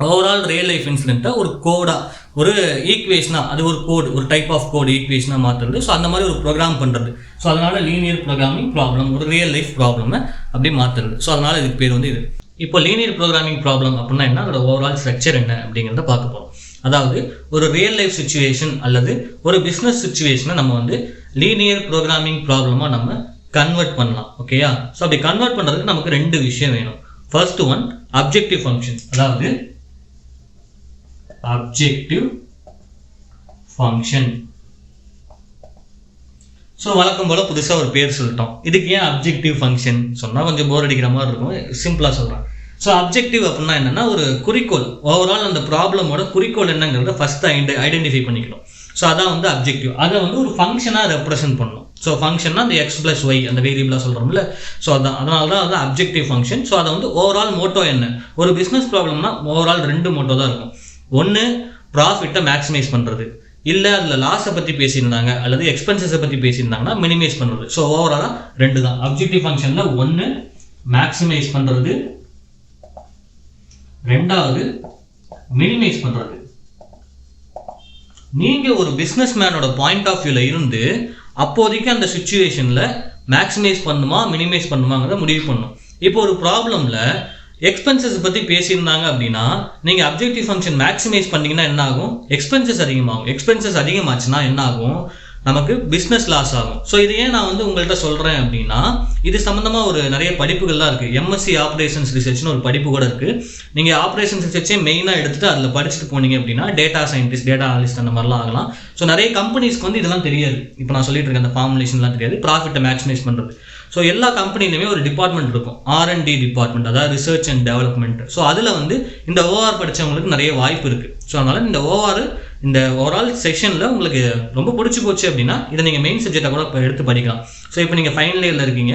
Speaker 1: ஓவரால் ரியல் லைஃப் இன்சிடென்ட்டாக ஒரு கோடாக, ஒரு ஈக்குவேஷனாக, அது ஒரு கோடு, ஒரு டைப் ஆஃப் கோடு ஈக்குவேஷனாக மாற்றுறது. ஸோ அந்த மாதிரி ஒரு ப்ரோக்ராம் பண்ணுறது. ஸோ அதனால் லீனியர் ப்ரோக்ராமிங் ப்ராப்ளம், ஒரு ரியல் லைஃப் ப்ராப்ளமை அப்படி மாற்றுறது. ஸோ அதனால் இதுக்கு பேர் வந்து இது. இப்போ லீனியர் ப்ரோக்ராமிங் ப்ராப்ளம் அப்படின்னா என்ன, அதோட ஓவரால் ஸ்ட்ரக்சர் என்ன அப்படிங்கிறத பார்க்க போகிறோம். அதாவது ஒரு ரியல் லைஃப் சுச்சுவேஷன் அல்லது ஒரு பிஸ்னஸ் சுச்சுவேஷனை நம்ம வந்து லீனியர் ப்ரோக்ராமிங் ப்ராப்ளமாக நம்ம கன்வெர்ட் பண்ணலாம். ஓகேயா. ஸோ அப்படி கன்வெர்ட் பண்ணுறதுக்கு நமக்கு 2 விஷயம் வேணும். First one objective function. அதாவது அப்ஜெக்டிவ் ஃபங்க்ஷன். ஸோ வழக்கம் போல் புதுசாக ஒரு பேர் சொல்லிட்டோம். இதுக்கு ஏன் அப்ஜெக்டிவ் ஃபங்க்ஷன் சொன்னால் கொஞ்சம் போர் அடிக்கிற மாதிரி இருக்கும், சிம்பிளாக சொல்கிறேன். ஸோ அப்ஜெக்டிவ் அப்படின்னா என்னென்னா, ஒரு குறிக்கோள், ஓவரால் அந்த ப்ராப்ளமோட குறிக்கோள் என்னங்கிறத ஃபஸ்ட்டு ஐடென்டிஃபை பண்ணிக்கணும். ஸோ அதான் வந்து அப்ஜெக்டிவ். அதை வந்து ஒரு ஃபங்க்ஷனாக ரெப்ரசென்ட் பண்ணணும். ஸோ ஃபங்க்ஷன்னா அந்த x + y அந்த வேரியபிளாக சொல்கிறோம்ல. ஸோ அதனால தான் அது அப்ஜெக்டிவ் ஃபங்க்ஷன். ஸோ அதை வந்து ஓவரால் மோட்டோ என்ன, ஒரு பிஸ்னஸ் ப்ராப்ளம்னா ஓவரால் 2 மோட்டோ தான் இருக்கும். ஒன்று ப்ராஃபிட்டை மேக்ஸிமைஸ் பண்ணுறது, இல்லை அதில் லாஸை பற்றி பேசியிருந்தாங்க அல்லது எக்ஸ்பென்சஸை பற்றி பேசியிருந்தாங்கன்னா மினிமைஸ் பண்ணுறது. ஸோ ஓவராலாக 2 தான் அப்ஜெக்டிவ் ஃபங்க்ஷனில். ஒன்று மேக்ஸிமைஸ் பண்ணுறது, ரெண்டாவது மினிமைஸ் பண்ணுறது. நீங்கள் ஒரு பிஸ்னஸ் மேனோட பாயிண்ட் ஆஃப் வியூவில் இருந்து அப்போதைக்கு அந்த சுச்சுவேஷனில் மேக்ஸிமைஸ் பண்ணுமா மினிமைஸ் பண்ணுமாங்கிறத முடிவு பண்ணணும். இப்போ ஒரு ப்ராப்ளமில் எக்ஸ்பென்சஸ் பற்றி பேசியிருந்தாங்க அப்படின்னா நீங்கள் அப்ஜெக்டிவ் ஃபங்க்ஷன் மேக்ஸிமைஸ் பண்ணிங்கன்னா என்ன ஆகும், எக்ஸ்பென்சஸ் அதிகமாகும். எக்ஸ்பென்சஸ் அதிகமாச்சுன்னா என்ன ஆகும், நமக்கு பிஸ்னஸ் லாஸ் ஆகும். ஸோ இது ஏன் நான் வந்து உங்கள்கிட்ட சொல்கிறேன் அப்படின்னா, இது சம்மந்தமாக ஒரு நிறைய படிப்புகள்லாம் இருக்குது. எம்எஸ்சி ஆப்ரேஷன்ஸ் ரிசர்ச்னு ஒரு படிப்பு கூட இருக்குது. நீங்கள் ஆப்ரேஷன்ஸ் ரிசர்ச்சே மெயினாக எடுத்துகிட்டு அதில் படிச்சுட்டு போனீங்க அப்படின்னா டேட்டா சயின்டிஸ்ட், டேட்டா அனலிஸ்ட் அந்த மாதிரிலாம் ஆகலாம். ஸோ நிறைய கம்பெனிஸ்க்கு வந்து இதெல்லாம் தெரியாது. இப்போ நான் சொல்லிட்டு இருக்கேன் அந்த ஃபார்முலேஷன்லாம் தெரியாது, ப்ராஃபிட்டை மேக்ஸிமைஸ் பண்ணுறது. ஸோ எல்லா கம்பெனிலையுமே ஒரு டிபார்ட்மெண்ட் இருக்கும், R&D டிபார்ட்மெண்ட், அதாவது ரிசர்ச் அண்ட் டெவலப்மெண்ட். ஸோ அதில் வந்து இந்த OR படித்தவங்களுக்கு நிறைய வாய்ப்பு இருக்குது. ஸோ அதனால் இந்த ஓவரால் செஷனில் உங்களுக்கு ரொம்ப பிடிச்சி போச்சு அப்படின்னா இதை நீங்கள் மெயின் சப்ஜெக்டாக கூட எடுத்து படிக்கலாம். ஸோ இப்போ நீங்கள் ஃபைனல் இயரில் இருக்கீங்க,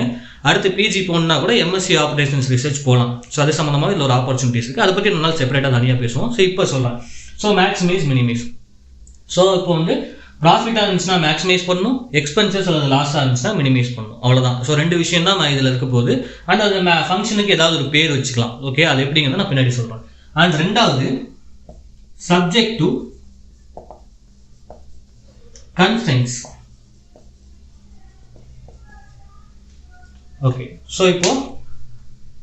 Speaker 1: அடுத்து பிஜி போகணுன்னா கூட எம்எஸ்சி ஆப்ரேஷன்ஸ் ரிசர்ச் போகலாம். ஸோ அது சம்மந்தமாக இதில் ஒரு ஆப்பர்ச்சுனிட்டிஸ் இருக்குது. அதை பற்றி 2 நாள் செப்பரேட்டாக தனியாக பேசுவோம். ஸோ இப்போ சொல்லலாம். So maximise minimise. ஸோ இப்போ வந்து ப்ராஃபிட்டாக இருந்துச்சுன்னா மேக்ஸிமைஸ் பண்ணணும், எக்ஸ்பென்சஸ் அல்லது லாஸாக இருந்துச்சுன்னா மினிமைஸ் பண்ணணும். அவ்வளோதான். ஸோ 2 விஷயம் தான் நான் இதில் இருக்க போகுது. அண்ட் அது ஃபங்க்ஷனுக்கு ஏதாவது ஒரு பேர் வச்சுக்கலாம். ஓகே, அது எப்படிங்கிறத நான் பின்னாடி சொல்கிறேன். அண்ட் ரெண்டாவது subject to constraints. Okay, so இப்போ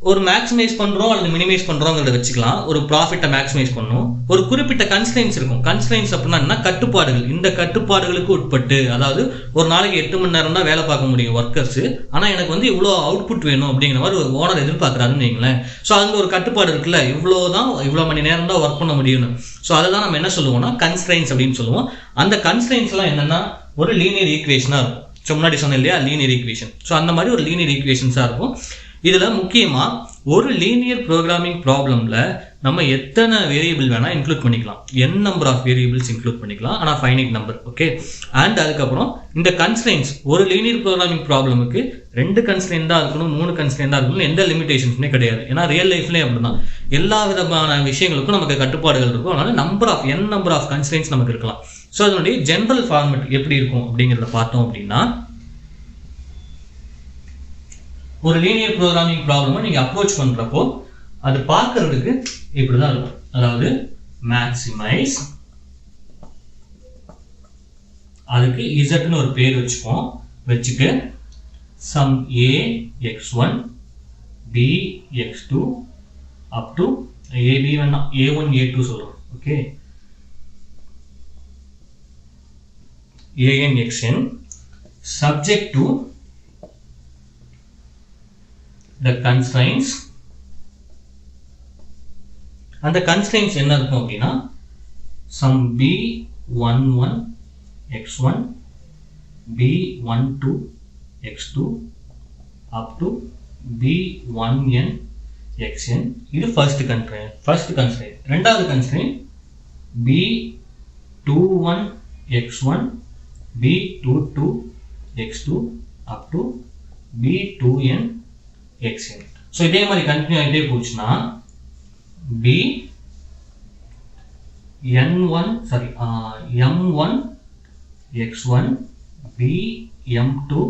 Speaker 1: ஒரு மேக்ஸிமைஸ் பண்ணுறோம் அல்லது மினிமைஸ் பண்ணுறோங்கிறத வச்சுக்கலாம். ஒரு ப்ராஃபிட்டை மேக்ஸிமைஸ் பண்ணணும். ஒரு குறிப்பிட்ட கன்ஸ்ட்ரெயின்ஸ் இருக்கும். கன்ஸ்ட்ரெயின்ஸ் அப்படின்னா என்ன, கட்டுப்பாடுகள். இந்த கட்டுப்பாடுகளுக்கு உட்பட்டு, அதாவது ஒரு நாளைக்கு 8 மணி நேரம் தான் வேலை பார்க்க முடியும் ஒர்க்கர்ஸ், ஆனால் எனக்கு வந்து இவ்வளோ அவுட்புட் வேணும் அப்படிங்கிற மாதிரி ஒரு ஓனர் எதிர்பார்க்குறாருன்னு வைங்களேன். ஸோ அங்கே ஒரு கட்டுப்பாடு இருக்குல்ல, இவ்வளோ மணி நேரம் தான் ஒர்க் பண்ண முடியும்னு. ஸோ அதை தான் நம்ம என்ன சொல்லுவோம்னா கன்ஸ்ட்ரெயின்ஸ் அப்படின்னு சொல்லுவோம். அந்த கன்ஸ்ட்ரெயின்ஸ்லாம் என்னென்னா ஒரு லீனியர் ஈக்குவேஷனாக இருக்கும். ஸோ முன்னாடி சொன்னேன் இல்லையா, லீனியர் ஈக்குவேஷன். ஸோ அந்த மாதிரி ஒரு லீனியர் ஈக்குவேஷன்ஸாக இருக்கும். இதில் முக்கியமாக ஒரு லீனியர் ப்ரோக்ராமிங் ப்ராப்ளமில் நம்ம எத்தனை வேரியபிள் வேணால் இன்க்ளூட் பண்ணிக்கலாம். என் நம்பர் ஆஃப் வேரியபிள்ஸ் இன்க்ளூட் பண்ணிக்கலாம், ஆனால் ஃபைனைட் நம்பர். ஓகே. அண்ட் அதுக்கப்புறம் இந்த கன்ஸ்ட்ரெயின்ஸ், ஒரு லீனியர் ப்ரோக்ராமிங் ப்ராப்ளமுக்கு 2 கன்ஸ்ட்ரெயின்ட் தான் இருக்கணும், 3 கன்ஸ்ட்ரெயின்ட் தான் இருக்கணும், எந்த லிமிடேஷன்ஸுமே கிடையாது. ஏன்னா ரியல் லைஃப்லேயே அப்படி தான், எல்லா விதமான விஷயங்களுக்கும் நமக்கு கட்டுப்பாடுகள் இருக்கும். அதனால் என் நம்பர் ஆஃப் கன்ஸ்ட்ரெயின்ஸ் நமக்கு இருக்கலாம். ஸோ அதனுடைய ஜென்ரல் ஃபார்மேட் எப்படி இருக்கும் அப்படிங்கிறத பார்த்தோம் அப்படின்னா, ஒரு லீனியர் ப்ரோக்ராமிங் ப்ராப்ளமை நீங்கள் அப்ரோச் பண்ணுறப்போ அது பார்க்கறதுக்கு இப்படி தான் இருக்கும். அதாவது மேக்ஸிமைஸ், அதுக்கு இசட்னு ஒரு பேர் வச்சுட்டு sum a x1 b x2 up to a b வேணாம், a1 a2 சொல்கிறோம். Okay. an xn subject to the constraints. அந்த constraints என்ன இருக்கும் அப்படின்னா some b11 x1 b12 x2 up to b1n xn. இது first constraint. ரெண்டாவது constraint b21 x1 b22 x2 up to b2n xn. So இதே மாதிரி கண்டினியூ ஆகிட்டே போச்சுன்னா m1 x1 m2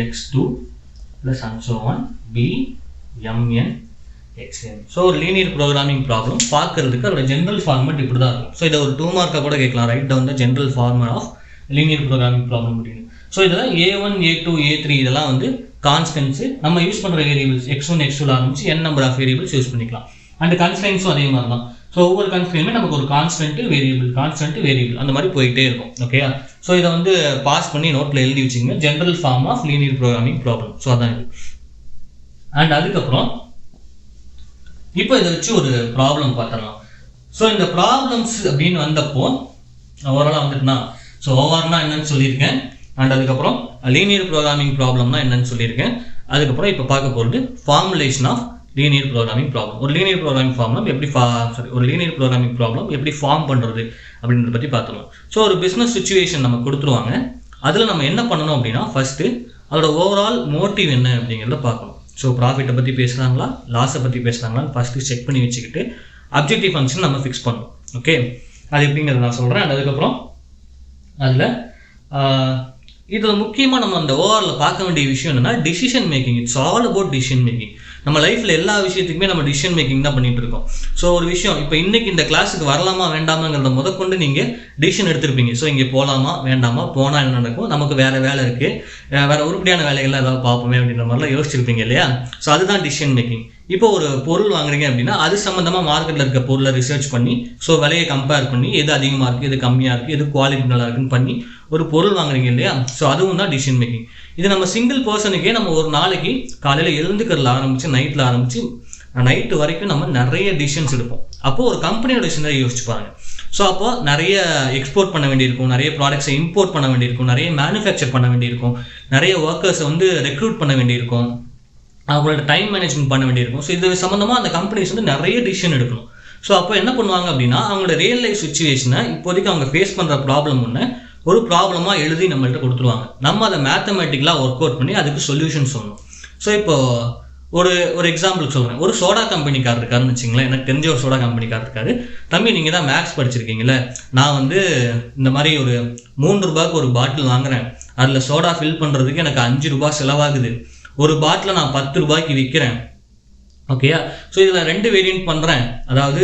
Speaker 1: x2 plus and so on mn xn. So ஒரு லீனியர் ப்ரோக்ராமிங் ப்ராப்ளம் பார்க்கறதுக்கு அதோட ஜென்ரல் ஃபார்மேட் இப்படி தான் இருக்கும். ஸோ இதை ஒரு 2 மார்க்காக கூட கேட்கலாம். Write down the general format of linear programming problem அப்படின்னு. ஸோ இதெல்லாம் a1 a2 a3 இதெல்லாம் வந்து கான்ஸ்டன்ட்ஸு. நம்ம யூஸ் பண்ணுற வேரியபிள்ஸ் x1 x2 ஆரம்பிச்சு n number of variables use பண்ணிக்கலாம். அண்ட் கன்ஸ்ட்ரெயின்ஸும் அதே மாதிரி தான். ஸோ ஒவ்வொரு கன்ஸ்ட்ரெயினுமே நமக்கு ஒரு கான்ஸ்டன்ட் வேரியபிள் அந்த மாதிரி போயிட்டே இருக்கும். ஓகே. ஸோ இதை வந்து பாஸ் பண்ணி நோட்டில் எழுதி வச்சுங்க, general form of linear programming problem. So அதான் இது. அண்ட் அதுக்கப்புறம் இப்போ இதை வச்சு ஒரு ப்ராப்ளம் பார்த்துடலாம். ஸோ இந்த ப்ராப்ளம்ஸ் அப்படின்னு வந்தப்போ ஓவராலாக வந்துட்டுனா, ஸோ ஓவர்னா என்னன்னு சொல்லியிருக்கேன். அண்ட் அதுக்கப்புறம் லீனியர் ப்ரோக்ராமிங் ப்ராப்ளம்னா என்னன்னு சொல்லியிருக்கேன். அதுக்கப்புறம் இப்போ பார்க்க போகிறது formulation of linear programming problem. ஒரு லீனியர் ப்ரோக்ராமிங் ப்ராப்ளம் எப்படி ஃபார்ம் பண்ணுறது அப்படின்றத பற்றி பார்த்துருவோம். ஸோ ஒரு பிஸ்னஸ் சுச்சுவேஷன் நம்ம கொடுத்துருவாங்க. அதில் நம்ம என்ன பண்ணணும் அப்படின்னா, ஃபஸ்ட்டு அதோட ஓவரால் மோட்டிவ் என்ன அப்படிங்கிறத பார்க்கணும். ஸோ ப்ராஃபிட்டை பற்றி பேசுகிறாங்களா, லாஸை பற்றி பேசுகிறாங்களான்னு ஃபஸ்ட்டு செக் பண்ணி வச்சுக்கிட்டு அப்ஜெக்டிவ் ஃபங்க்ஷன் நம்ம ஃபிக்ஸ் பண்ணணும். ஓகே. அது எப்படிங்கிறத நான் சொல்கிறேன். அண்ட் அதுக்கப்புறம் அதில் இதில் முக்கியமாக நம்ம அந்த ஓவராலில் பார்க்க வேண்டிய விஷயம் என்னென்னா decision making. It's all about decision making. நம்ம லைஃப்பில் எல்லா விஷயத்துக்குமே நம்ம டிசிஷன் மேக்கிங் தான் பண்ணிகிட்டு இருக்கோம். ஸோ ஒரு விஷயம் இப்போ இன்றைக்கி இந்த கிளாஸுக்கு வரலாமா வேண்டாமாங்கிறத முதற்கொண்டு நீங்கள் டிசிஷன் எடுத்திருப்பீங்க. ஸோ இங்கே போகலாமா வேண்டாமா, போனால் என்ன நடக்கும், நமக்கு வேறு வேலை இருக்குது, வேறு உருப்படியான வேலைகள்லாம் ஏதாவது பார்ப்போமே அப்படின்ற மாதிரிலாம் யோசிச்சிருப்பீங்க இல்லையா. ஸோ அதுதான் டிசிஷன் மேக்கிங். இப்போ ஒரு பொருள் வாங்குறீங்க அப்படின்னா அது சம்மந்தமாக மார்க்கெட்டில் இருக்க பொருளை ரிசர்ச் பண்ணி, ஸோ விலையை கம்பேர் பண்ணி எது அதிகமாக இருக்குது, எது கம்மியாக இருக்குது, எது குவாலிட்டி நல்லா இருக்குன்னு பண்ணி ஒரு பொருள் வாங்குறீங்க இல்லையா. ஸோ அதுவும் தான் டிசிஷன் மேக்கிங். இது நம்ம சிங்கிள் பர்சனுக்கே நம்ம ஒரு நாளைக்கு காலையில் எழுந்துக்கிறதுல ஆரம்பித்து நைட்டில் ஆரம்பித்து நைட்டு வரைக்கும் நம்ம நிறைய டிசிஷன்ஸ் எடுப்போம். அப்போது ஒரு கம்பெனியோட டிசிஷனை யோசிச்சு பாருங்க. ஸோ அப்போ நிறைய எக்ஸ்போர்ட் பண்ண வேண்டியிருக்கும், நிறைய ப்ராடக்ட்ஸை இம்போர்ட் பண்ண வேண்டியிருக்கும், நிறைய மேனுஃபேக்சர் பண்ண வேண்டியிருக்கும், நிறைய ஒர்க்கர்ஸை வந்து ரெக்ரூட் பண்ண வேண்டியிருக்கும், அவங்களோட டைம் மேனேஜ்மெண்ட் பண்ண வேண்டியிருக்கும். ஸோ இது சம்மந்தமாக அந்த கம்பெனிஸ் வந்து நிறைய டிசிஷன் எடுக்கணும். ஸோ அப்போ என்ன பண்ணுவாங்க அப்படின்னா, அவங்களோட ரியல் லைஃப் சுச்சுவேஷனை இப்போதைக்கு அவங்க ஃபேஸ் பண்ணுற ப்ராப்ளம் ஒன்று ஒரு ப்ராப்ளமாக எழுதி நம்மள்கிட்ட கொடுத்துருவாங்க. நம்ம அதை மேத்தமெட்டிக்கலாக ஒர்க் அவுட் பண்ணி அதுக்கு சொல்யூஷன் சொல்லணும். ஸோ இப்போ ஒரு எக்ஸாம்பிளுக்கு சொல்கிறேன். ஒரு சோடா கம்பெனிக்கார் இருக்காருன்னு வச்சுங்களேன். எனக்கு தெரிஞ்ச ஒரு சோடா கம்பெனிக்கார் இருக்காரு. தம்பி, நீங்கள் தான் மேக்ஸ் படிச்சிருக்கீங்களே, நான் வந்து இந்த மாதிரி ஒரு 3 ரூபாய்க்கு ஒரு பாட்டில் வாங்குறேன், அதில் சோடா ஃபில் பண்ணுறதுக்கு எனக்கு 5 ரூபாய் செலவாகுது, ஒரு பாட்டில் நான் 10 ரூபாய்க்கு விற்கிறேன். ஓகேயா. ஸோ இதில் 2 வேரியன்ட் பண்ணுறேன், அதாவது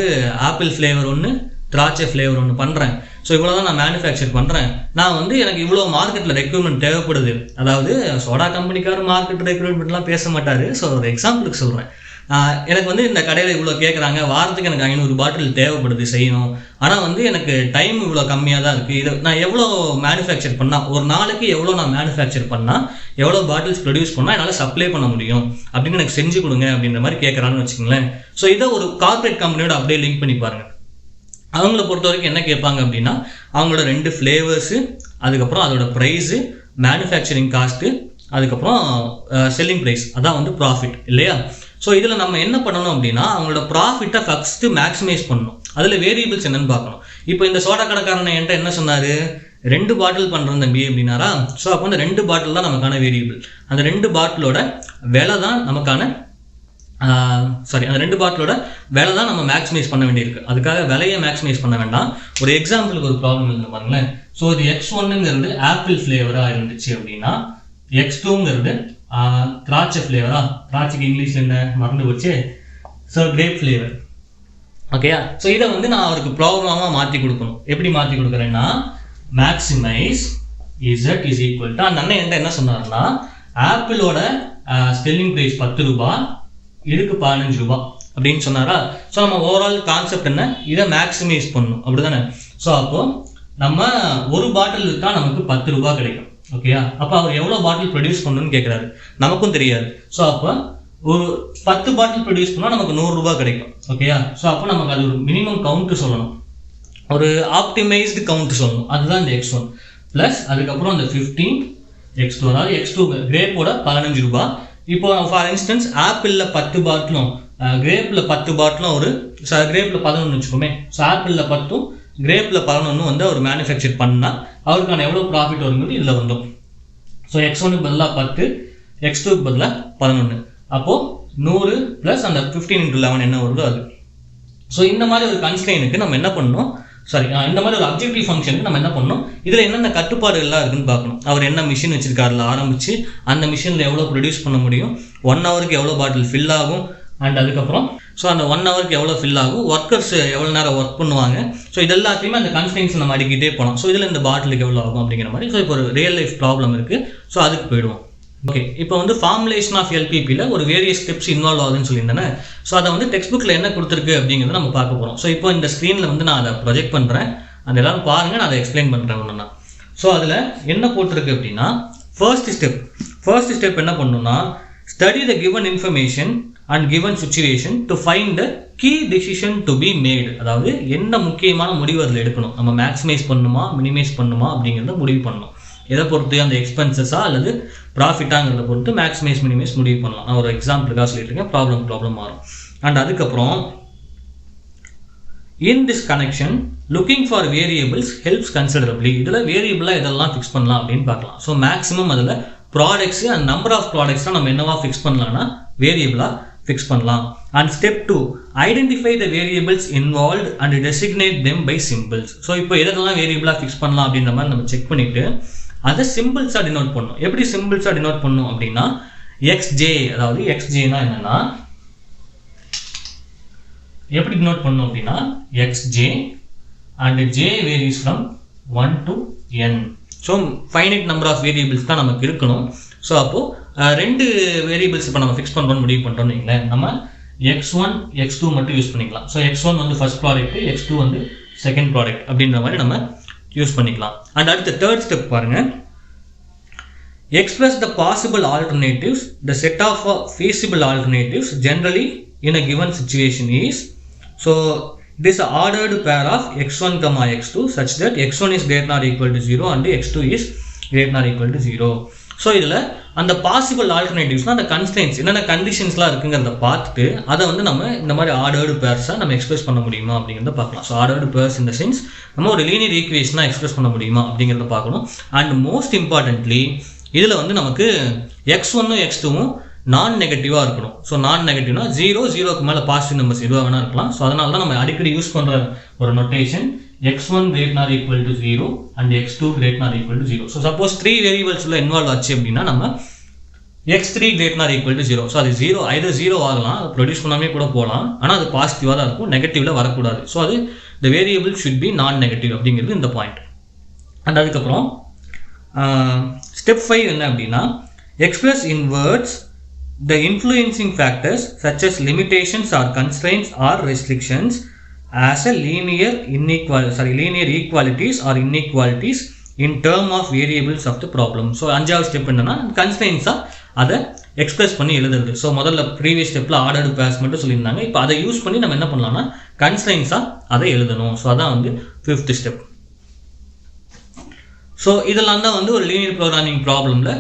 Speaker 1: ஆப்பிள் ஃப்ளேவர் ஒன்று, திராட்சை ஃப்ளேவர் ஒன்று பண்ணுறேன். ஸோ இவ்வளோ தான் நான் மேனுஃபேக்சர் பண்ணுறேன், நான் வந்து எனக்கு இவ்வளோ மார்க்கெட்டில் ரெக்யூர்மெண்ட் தேவைப்படுது. அதாவது சோடா கம்பெனிக்காரர் மார்க்கெட் ரெக்யூர்மெண்ட்லாம் பேச மாட்டார். ஸோ ஒரு எக்ஸாம்பிளுக்கு சொல்கிறேன், எனக்கு வந்து இந்த கடையில் இவ்வளோ கேட்குறாங்க, வாரத்துக்கு எனக்கு 500 பாட்டில் தேவைப்படுது செய்யணும், ஆனால் வந்து எனக்கு டைம் இவ்வளோ கம்மியாக தான் இருக்குது, இதை நான் எவ்வளோ மேனுஃபேக்சர் பண்ணால், ஒரு நாளைக்கு எவ்வளோ நான் மேனுஃபேக்சர் பண்ணால் எவ்வளோ பாட்டில்ஸ் ப்ரொடியூஸ் பண்ணால் என்னால் சப்ளை பண்ண முடியும் அப்படின்னு எனக்கு செஞ்சு கொடுங்க அப்படின்ற மாதிரி கேட்குறான்னு வச்சுக்கோங்களேன். ஸோ இதை ஒரு கார்பரேட் கம்பெனியோட அப்படியே லிங்க் பண்ணி பாருங்கள். அவங்கள பொறுத்த வரைக்கும் என்ன கேட்பாங்க அப்படின்னா, அவங்களோட 2 ஃப்ளேவர்ஸு, அதுக்கப்புறம் அதோட ப்ரைஸு, மேனுஃபேக்சரிங் காஸ்ட்டு, அதுக்கப்புறம் செல்லிங் ப்ரைஸ், அதான் வந்து ப்ராஃபிட் இல்லையா. ஸோ இதில் நம்ம என்ன பண்ணணும் அப்படின்னா, அவங்களோட ப்ராஃபிட்டை ஃபஸ்ட்டு மேக்ஸிமைஸ் பண்ணணும். அதில் வேரியபிள்ஸ் என்னென்னு பார்க்கணும். இப்போ இந்த சோடா கடைக்காரனை என்கிட்ட என்ன சொன்னார், 2 பாட்டில் பண்ணுறோம் தம்பி அப்படின்னாரா. ஸோ அப்போ அந்த 2 பாட்டில் தான் நமக்கான வேரியபிள். அந்த 2 பாட்டிலோட விலை தான் நமக்கான அந்த 2 பாட்டிலோட விலை தான் நம்ம மேக்ஸிமைஸ் பண்ண வேண்டியிருக்கு. அதுக்காக விலையை மேக்ஸிமைஸ் பண்ண வேண்டாம். ஒரு எக்ஸாம்பிளுக்கு ஒரு ப்ராப்ளம் இருந்து பாருங்களேன். ஸோ இது X1ங்கிறது ஆப்பிள் ஃப்ளேவராக இருந்துச்சு அப்படின்னா, X2ங்கிறது திராட்சை ஃப்ளேவரா, திராட்சைக்கு இங்கிலீஷில் என்ன மறந்து போச்சு, ஸோ கிரேப் ஃப்ளேவர். ஓகேயா. ஸோ இதை வந்து நான் அவருக்கு ப்ராப்ளமாக மாற்றி கொடுக்கணும். எப்படி மாற்றி கொடுக்குறேன்னா, maximise Z is equal to, அந்த அண்ணன் என்கிட்ட என்ன சொன்னார்னா, ஆப்பிளோட செல்லிங் ப்ரைஸ் 10 ரூபாய், இதுக்கு 15 ரூபாய் அப்படின்னு சொன்னாரா. ஸோ நம்ம ஓவரால் கான்செப்ட் என்ன, இதை மேக்ஸிமைஸ் பண்ணணும் அப்படி தானே. ஸோ அப்போ நம்ம ஒரு பாட்டில் விற்றா நமக்கு 10 ரூபாய் கிடைக்கும். ஓகேயா. அப்போ அவர் எவ்வளோ பாட்டில் ப்ரொடியூஸ் பண்ணணும்னு கேட்குறாரு, நமக்கும் தெரியாது. ஸோ அப்போ ஒரு 10 பாட்டில் ப்ரொடியூஸ் பண்ணால் நமக்கு 100 ரூபாய் கிடைக்கும். ஓகேயா. ஸோ அப்போ நமக்கு அது ஒரு மினிமம் கவுண்ட்டு சொல்லணும், ஒரு ஆப்டிமைஸ்டு கவுண்ட் சொல்லணும். அதுதான் இந்த X1 ப்ளஸ் அதுக்கப்புறம் அந்த 15 X2, அதாவது X2 கிரேப்போட 15 ரூபாய். இப்போ ஃபார் இன்ஸ்டன்ஸ் ஆப்பிளில் 10 பாட்டிலும் கிரேப்பில் 10 பாட்டிலும் ஒரு கிரேப்பில் 11 வச்சுக்கோமே. ஸோ ஆப்பிளில் 10 கிரேப்பில் 11 வந்து அவர் மேனுஃபேக்சர் பண்ணால் அவருக்கான எவ்வளோ ப்ராஃபிட் வருங்கிறது இதில் வந்துடும். ஸோ X1க்கு பதிலாக 10, X2க்கு பதிலாக 11. அப்போது 100 ப்ளஸ் அந்த 15 × 11 என்ன வருதோ அது. ஸோ இந்த மாதிரி ஒரு கன்ஸ்ட்ரெயினுக்கு நம்ம என்ன பண்ணணும், இந்த மாதிரி ஒரு அப்ஜெக்டிவ் ஃபங்க்ஷனுக்கு நம்ம என்ன பண்ணணும், இதில் என்னென்ன கட்டுப்பாடுகள்லாம் இருக்குன்னு பார்க்கணும். அவர் என்ன மிஷின் வச்சிருக்காருல ஆரம்பித்து அந்த மிஷினில் எவ்வளோ ப்ரொடியூஸ் பண்ண முடியும், 1 ஹவருக்கு எவ்வளோ பாட்டில் ஃபில் ஆகும், அண்ட் அதுக்கப்புறம் ஸோ அந்த 1 ஹவருக்கு எவ்வளோ ஃபில் ஆகும், ஒர்க்கர்ஸ் எவ்வளோ நேரம் ஒர்க் பண்ணுவாங்க. ஸோ இது எல்லாத்தையுமே அந்த கன்ஸ்ட்ரெயின்ஸ் நம்ம அடிக்கிட்டே போகலாம். ஸோ இதில் இந்த பாட்டிலுக்கு எவ்வளோ ஆகும் அப்படிங்கிற மாதிரி. ஸோ இப்போ ஒரு ரியல் லைஃப் ப்ராப்ளம் இருக்குது. ஸோ அதுக்கு போயிடுவோம். ஓகே. இப்போ வந்து ஃபார்முலேஷன் ஆஃப் எல்பிபியில் ஒரு வேரியஸ் ஸ்டெப்ஸ் இன்வால்வ் ஆகுதுன்னு சொல்லியிருந்தேன். ஸோ அதை வந்து டெக்ஸ்ட் புக்கில் என்ன கொடுத்துருக்கு அப்படிங்கிறத நம்ம பார்க்க போகிறோம். ஸோ இப்போ இந்த ஸ்க்ரீனில் வந்து நான் அதை ப்ரொஜெக்ட் பண்ணுறேன், அந்த எல்லாரும் பாருங்கள், நான் அதை எக்ஸ்பிளைன் பண்ணுறேன் ஒன்றுனா. ஸோ அதில் என்ன போட்டிருக்கு அப்படின்னா, ஃபர்ஸ்ட் ஸ்டெப் என்ன பண்ணணும்னா, study the given information and given situation to find the key decision to be made. அதாவது என்ன முக்கியமான முடிவு அதில் எடுக்கணும், நம்ம மேக்ஸிமைஸ் பண்ணணுமா மினிமைஸ் பண்ணணுமா அப்படிங்கிறத முடிவு பண்ணணும். எதை பொறுத்து, அந்த எக்ஸ்பென்சஸா அல்லது ப்ராஃபிட்டாங்கிறத பொறுத்து மேக்ஸிமைஸ் மினிமைஸ் முடிவு பண்ணலாம். நான் ஒரு எக்ஸாம்பிளுக்காக சொல்லிட்டு இருக்கேன், ப்ராப்ளம் மாறும். அண்ட் அதுக்கப்புறம் in this connection looking for variables helps considerably. இதில் வேரியபிளாக இதெல்லாம் ஃபிக்ஸ் பண்ணலாம் அப்படின்னு பார்க்கலாம். ஸோ மேக்ஸிமம் அதில் ப்ராடக்ட்ஸ் அண்ட் நம்பர் ஆஃப் ப்ராடக்ட்ஸ்லாம் நம்ம என்னவா ஃபிக்ஸ் பண்ணலாம்னா வேரியபிளாக ஃபிக்ஸ் பண்ணலாம். And step 2, identify the variables involve and designate them by symbols. So இப்போ எதெல்லாம் வேரியபிளாக ஃபிக்ஸ் பண்ணலாம் அப்படின்ற மாதிரி நம்ம செக் பண்ணிவிட்டு அதை சிம்பிள்ஸாக டினோட் பண்ணணும். எப்படி சிம்பிள்ஸாக டினோட் பண்ணணும் அப்படின்னா, எக்ஸ்ஜே, அதாவது எக்ஸ்ஜேனா என்னன்னா எப்படி டினோட் பண்ணணும் அப்படின்னா, x j and j varies from 1 to n. So finite number of variables தான் நமக்கு இருக்கணும். ஸோ அப்போது 2 வேரியபிள்ஸ் இப்போ நம்ம ஃபிக்ஸ் பண்ணுறோன்னு முடிவு பண்ணுறோன்னு வைங்களேன், நம்ம X1 X2 மட்டும் யூஸ் பண்ணிக்கலாம். ஸோ X1 வந்து ஃபர்ஸ்ட் ப்ராடக்ட், X2 வந்து செகண்ட் ப்ராடக்ட் அப்படின்ற மாதிரி நம்ம யூஸ் பண்ணிக்கலாம். அண்ட் அடுத்த தேர்ட் ஸ்டெப் பாருங்கள், express the possible alternatives, the set of feasible alternatives generally in a given situation is, so it is an ordered pair of x1, x2 such that x1 is greater than or equal to 0 and x2 is greater than or equal to 0. So இதில் அந்த பாசிபிள் ஆல்டர்னேட்டிவ்ஸ்னால் அந்த கன்ஸ்டன்ஸ் என்னென்ன கண்டிஷன்ஸ்லாம் இருக்குங்கிறத பார்த்துட்டு அதை வந்து நம்ம இந்த மாதிரி ஆர்டர்டு பேர்ஸாக நம்ம எக்ஸ்பிரஸ் பண்ண முடியுமா அப்படிங்கிறத பார்க்கலாம். ஸோ ஆர்டர்டு பேர்ஸ் இந்த சென்ஸ் நம்ம ஒரு லீனியர் ஈக்குவேஷனாக எக்ஸ்பிரஸ் பண்ண முடியுமா அப்படிங்கிறத பார்க்கணும். அண்ட் மோஸ்ட் இம்பார்ட்டன்ட்லி இதில் வந்து நமக்கு x1ம் x2ம் நான் நெகட்டிவாக இருக்கணும். ஸோ நான் நெகட்டிவ்னா 0க்கு மேலே பாசிட்டிவ் நம்பர்ஸ் எதுவாக வேணா இருக்கலாம். ஸோ அதனால தான் நம்ம அடிக்கடி யூஸ் பண்ணுற ஒரு notation x1 greater than or equal to 0 and x2 greater than or equal to 0. So suppose 3 வேரியபிள்ஸில் இன்வால்வ் ஆச்சு அப்படின்னா நம்ம x3 greater than or equal to 0. So அது 0 ஆகலாம், அது ப்ரொடியூஸ் பண்ணாமே கூட போகலாம், ஆனால் அது பாசிட்டிவாக தான் இருக்கும், நெகட்டிவில் வரக்கூடாது. ஸோ அது the variable should be non-negative அப்படிங்கிறது இந்த பாயிண்ட். அண்ட் அதுக்கப்புறம் ஸ்டெப் 5 என்ன அப்படின்னா express in words the influencing factors such as limitations or constraints or restrictions as a linear equalities or inequalities in term of variables of the problem. So அஞ்சாவது ஸ்டெப் என்னன்னா constraints அதை எக்ஸ்பிரஸ் பண்ணி எழுதுறது. ஸோ முதல்ல ப்ரீவியஸ் ஸ்டெப்பில் ஆர்டர்டு பேஸ் மட்டும் சொல்லியிருந்தாங்க. இப்போ அதை யூஸ் பண்ணி நம்ம என்ன பண்ணலாம்னா கன்ஸ்ட்ரைன்ஸாக அதை எழுதணும். ஸோ அதான் வந்து 5th ஸ்டெப். ஸோ இதெல்லாம் தான் வந்து ஒரு லீனியர் ப்ரோக்ராமிங் ப்ராப்ளமில்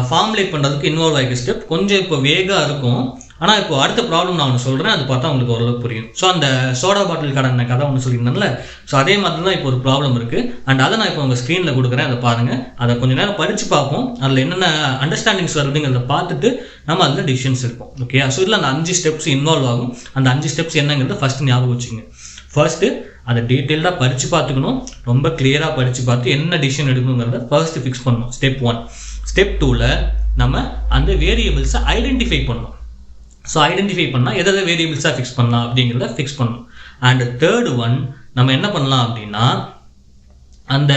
Speaker 1: ஃபார்முலேட் பண்ணுறதுக்கு இன்வால்வ் ஆகிற ஸ்டெப். கொஞ்சம் இப்போ வேகாக இருக்கும். ஆனால் இப்போ அடுத்த ப்ராப்ளம் நான் ஒன்று சொல்கிறேன், அது பார்த்தா உங்களுக்கு ஓரளவுக்கு புரியும். ஸோ அந்த சோடா பாட்டில் கடனை கதை ஒன்று சொல்லியிருந்தேன்ல, ஸோ அதே மாதிரி தான் இப்போ ஒரு ப்ராப்ளம் இருக்குது. அண்ட் அதை நான் இப்போ உங்கள் ஸ்க்ரீனில் கொடுக்குறேன், அதை பாருங்கள். அதை கொஞ்சம் நேரம் படித்து பார்ப்போம். அதில் என்னென்ன அண்டர்ஸ்டாண்டிங்ஸ் வருதுங்கிறத பார்த்துட்டு நம்ம அதில் டிசிஷன்ஸ் இருக்கும். ஓகே, ஸோ இதில் அந்த 5 ஸ்டெப்ஸ் இன்வால்வ் ஆகும். அந்த 5 ஸ்டெப்ஸ் என்னங்கிறத ஃபஸ்ட்டு ஞாபகம் வச்சுங்க. ஃபர்ஸ்ட்டு அதை டீட்டெயில்டாக படித்து பார்த்துக்கணும். ரொம்ப கிளியராக படித்து பார்த்து என்ன டிசிஷன் எடுக்கணுங்கிறத ஃபர்ஸ்ட்டு ஃபிக்ஸ் பண்ணணும். ஸ்டெப் 1. ஸ்டெப் 2ல் நம்ம அந்த வேரியபிள்ஸை ஐடென்டிஃபை பண்ணணும். ஸோ ஐடென்டிஃபை பண்ணால் எதை வேரியபிள்ஸாக ஃபிக்ஸ் பண்ணலாம் அப்படிங்கிறத ஃபிக்ஸ் பண்ணணும். அண்ட் தேர்ட் ஒன் நம்ம என்ன பண்ணலாம் அப்படின்னா அந்த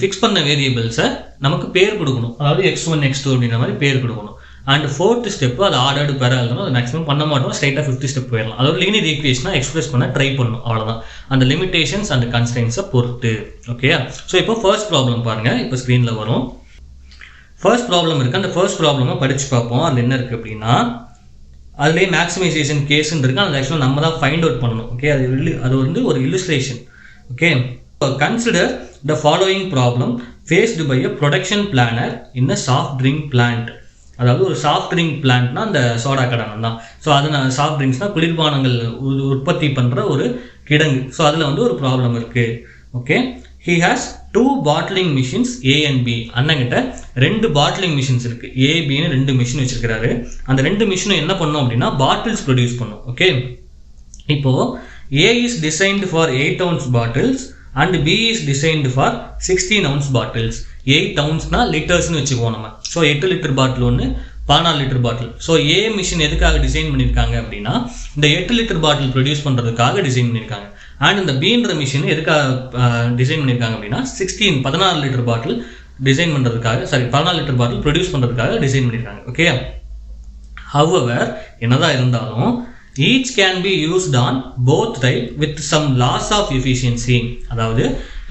Speaker 1: ஃபிக்ஸ் பண்ண வேரியபிள்ஸை நமக்கு பேர் கொடுக்கணும். அதாவது x1 x2 அப்படின்ற மாதிரி பேர் கொடுக்கணும். அண்ட் 4th ஸ்டெப்பு அது ஆர்டர்டு பேராக எழுதணும். அது மேக்ஸிமம் பண்ண மாட்டோம், ஸ்ட்ரைட்டாக 5th ஸ்டெப் போயிடலாம். அதாவது லீனியர் ஈக்குவேஷனாக எக்ஸ்பிரஸ் பண்ண ட்ரை பண்ணணும், அவ்வளோதான். அந்த லிமிடேஷன்ஸ் அண்ட் கன்ஸ்ட்ரைன்ஸை பொறுத்து. ஓகே, ஸோ இப்போ ஃபர்ஸ்ட் ப்ராப்ளம் பாருங்கள், இப்போ ஸ்க்ரீனில் வரும். ஃபர்ஸ்ட் ப்ராப்ளம் இருக்குது. அந்த ஃபர்ஸ்ட் ப்ராப்ளமாக படித்து பார்ப்போம். அதில் என்ன இருக்குது அப்படின்னா அதுலேயே மேக்ஸிமைசேஷன் கேஸ்ன்னு இருக்குது. அது ஆக்சுவலாக நம்ம தான் ஃபைண்ட் அவுட் பண்ணணும். ஓகே, அது வந்து ஒரு illustration. Okay, consider the following problem faced by a production planner in a soft drink plant. அதாவது ஒரு சாஃப்ட் ட்ரிங்க் பிளான்ட்னா அந்த சோடா கடனம் தான். ஸோ அது நான் சாஃப்ட் ட்ரிங்க்ஸ்னால் குளிர்பானங்கள் உற்பத்தி பண்ணுற ஒரு கிடங்கு. ஸோ அதில் வந்து ஒரு ப்ராப்ளம் இருக்குது. Okay, he has 2 bottling machines A and B. அண்ணங்கிட்ட 2 பாட்டிலிங் மிஷின்ஸ் இருக்குது. A, Bன்னு 2 மிஷின் வச்சிருக்கிறாரு. அந்த 2 மிஷினும் என்ன பண்ணும் அப்படின்னா பாட்டில்ஸ் ப்ரொடியூஸ் பண்ணும். ஓகே, இப்போது A is designed for 8 ounce bottles and B is designed for 16 ounce bottles. 8 ounceனா லிட்டர்ஸ்னு வச்சுக்குவோம் நம்ம. ஸோ 8 லிட்டர் பாட்டில் ஒன்று, 14 லிட்டர் பாட்டில். ஸோ ஏ மிஷின் எதுக்காக டிசைன் பண்ணியிருக்காங்க அப்படின்னா இந்த 8 லிட்டர் பாட்டில் ப்ரொடியூஸ் பண்ணுறதுக்காக டிசைன் பண்ணியிருக்காங்க. அண்ட் இந்த பீன்ற மிஷின் எதுக்காக டிசைன் பண்ணியிருக்காங்க அப்படின்னா 14 லிட்டர் பாட்டில் டிசைன் பண்ணுறதுக்காக, 14 லிட்டர் பாட்டில் ப்ரொடியூஸ் பண்ணுறதுக்காக டிசைன் பண்ணியிருக்காங்க. ஓகே, ஹவவர் என்னதான் இருந்தாலும் each can be used on both type with some loss of efficiency. அதாவது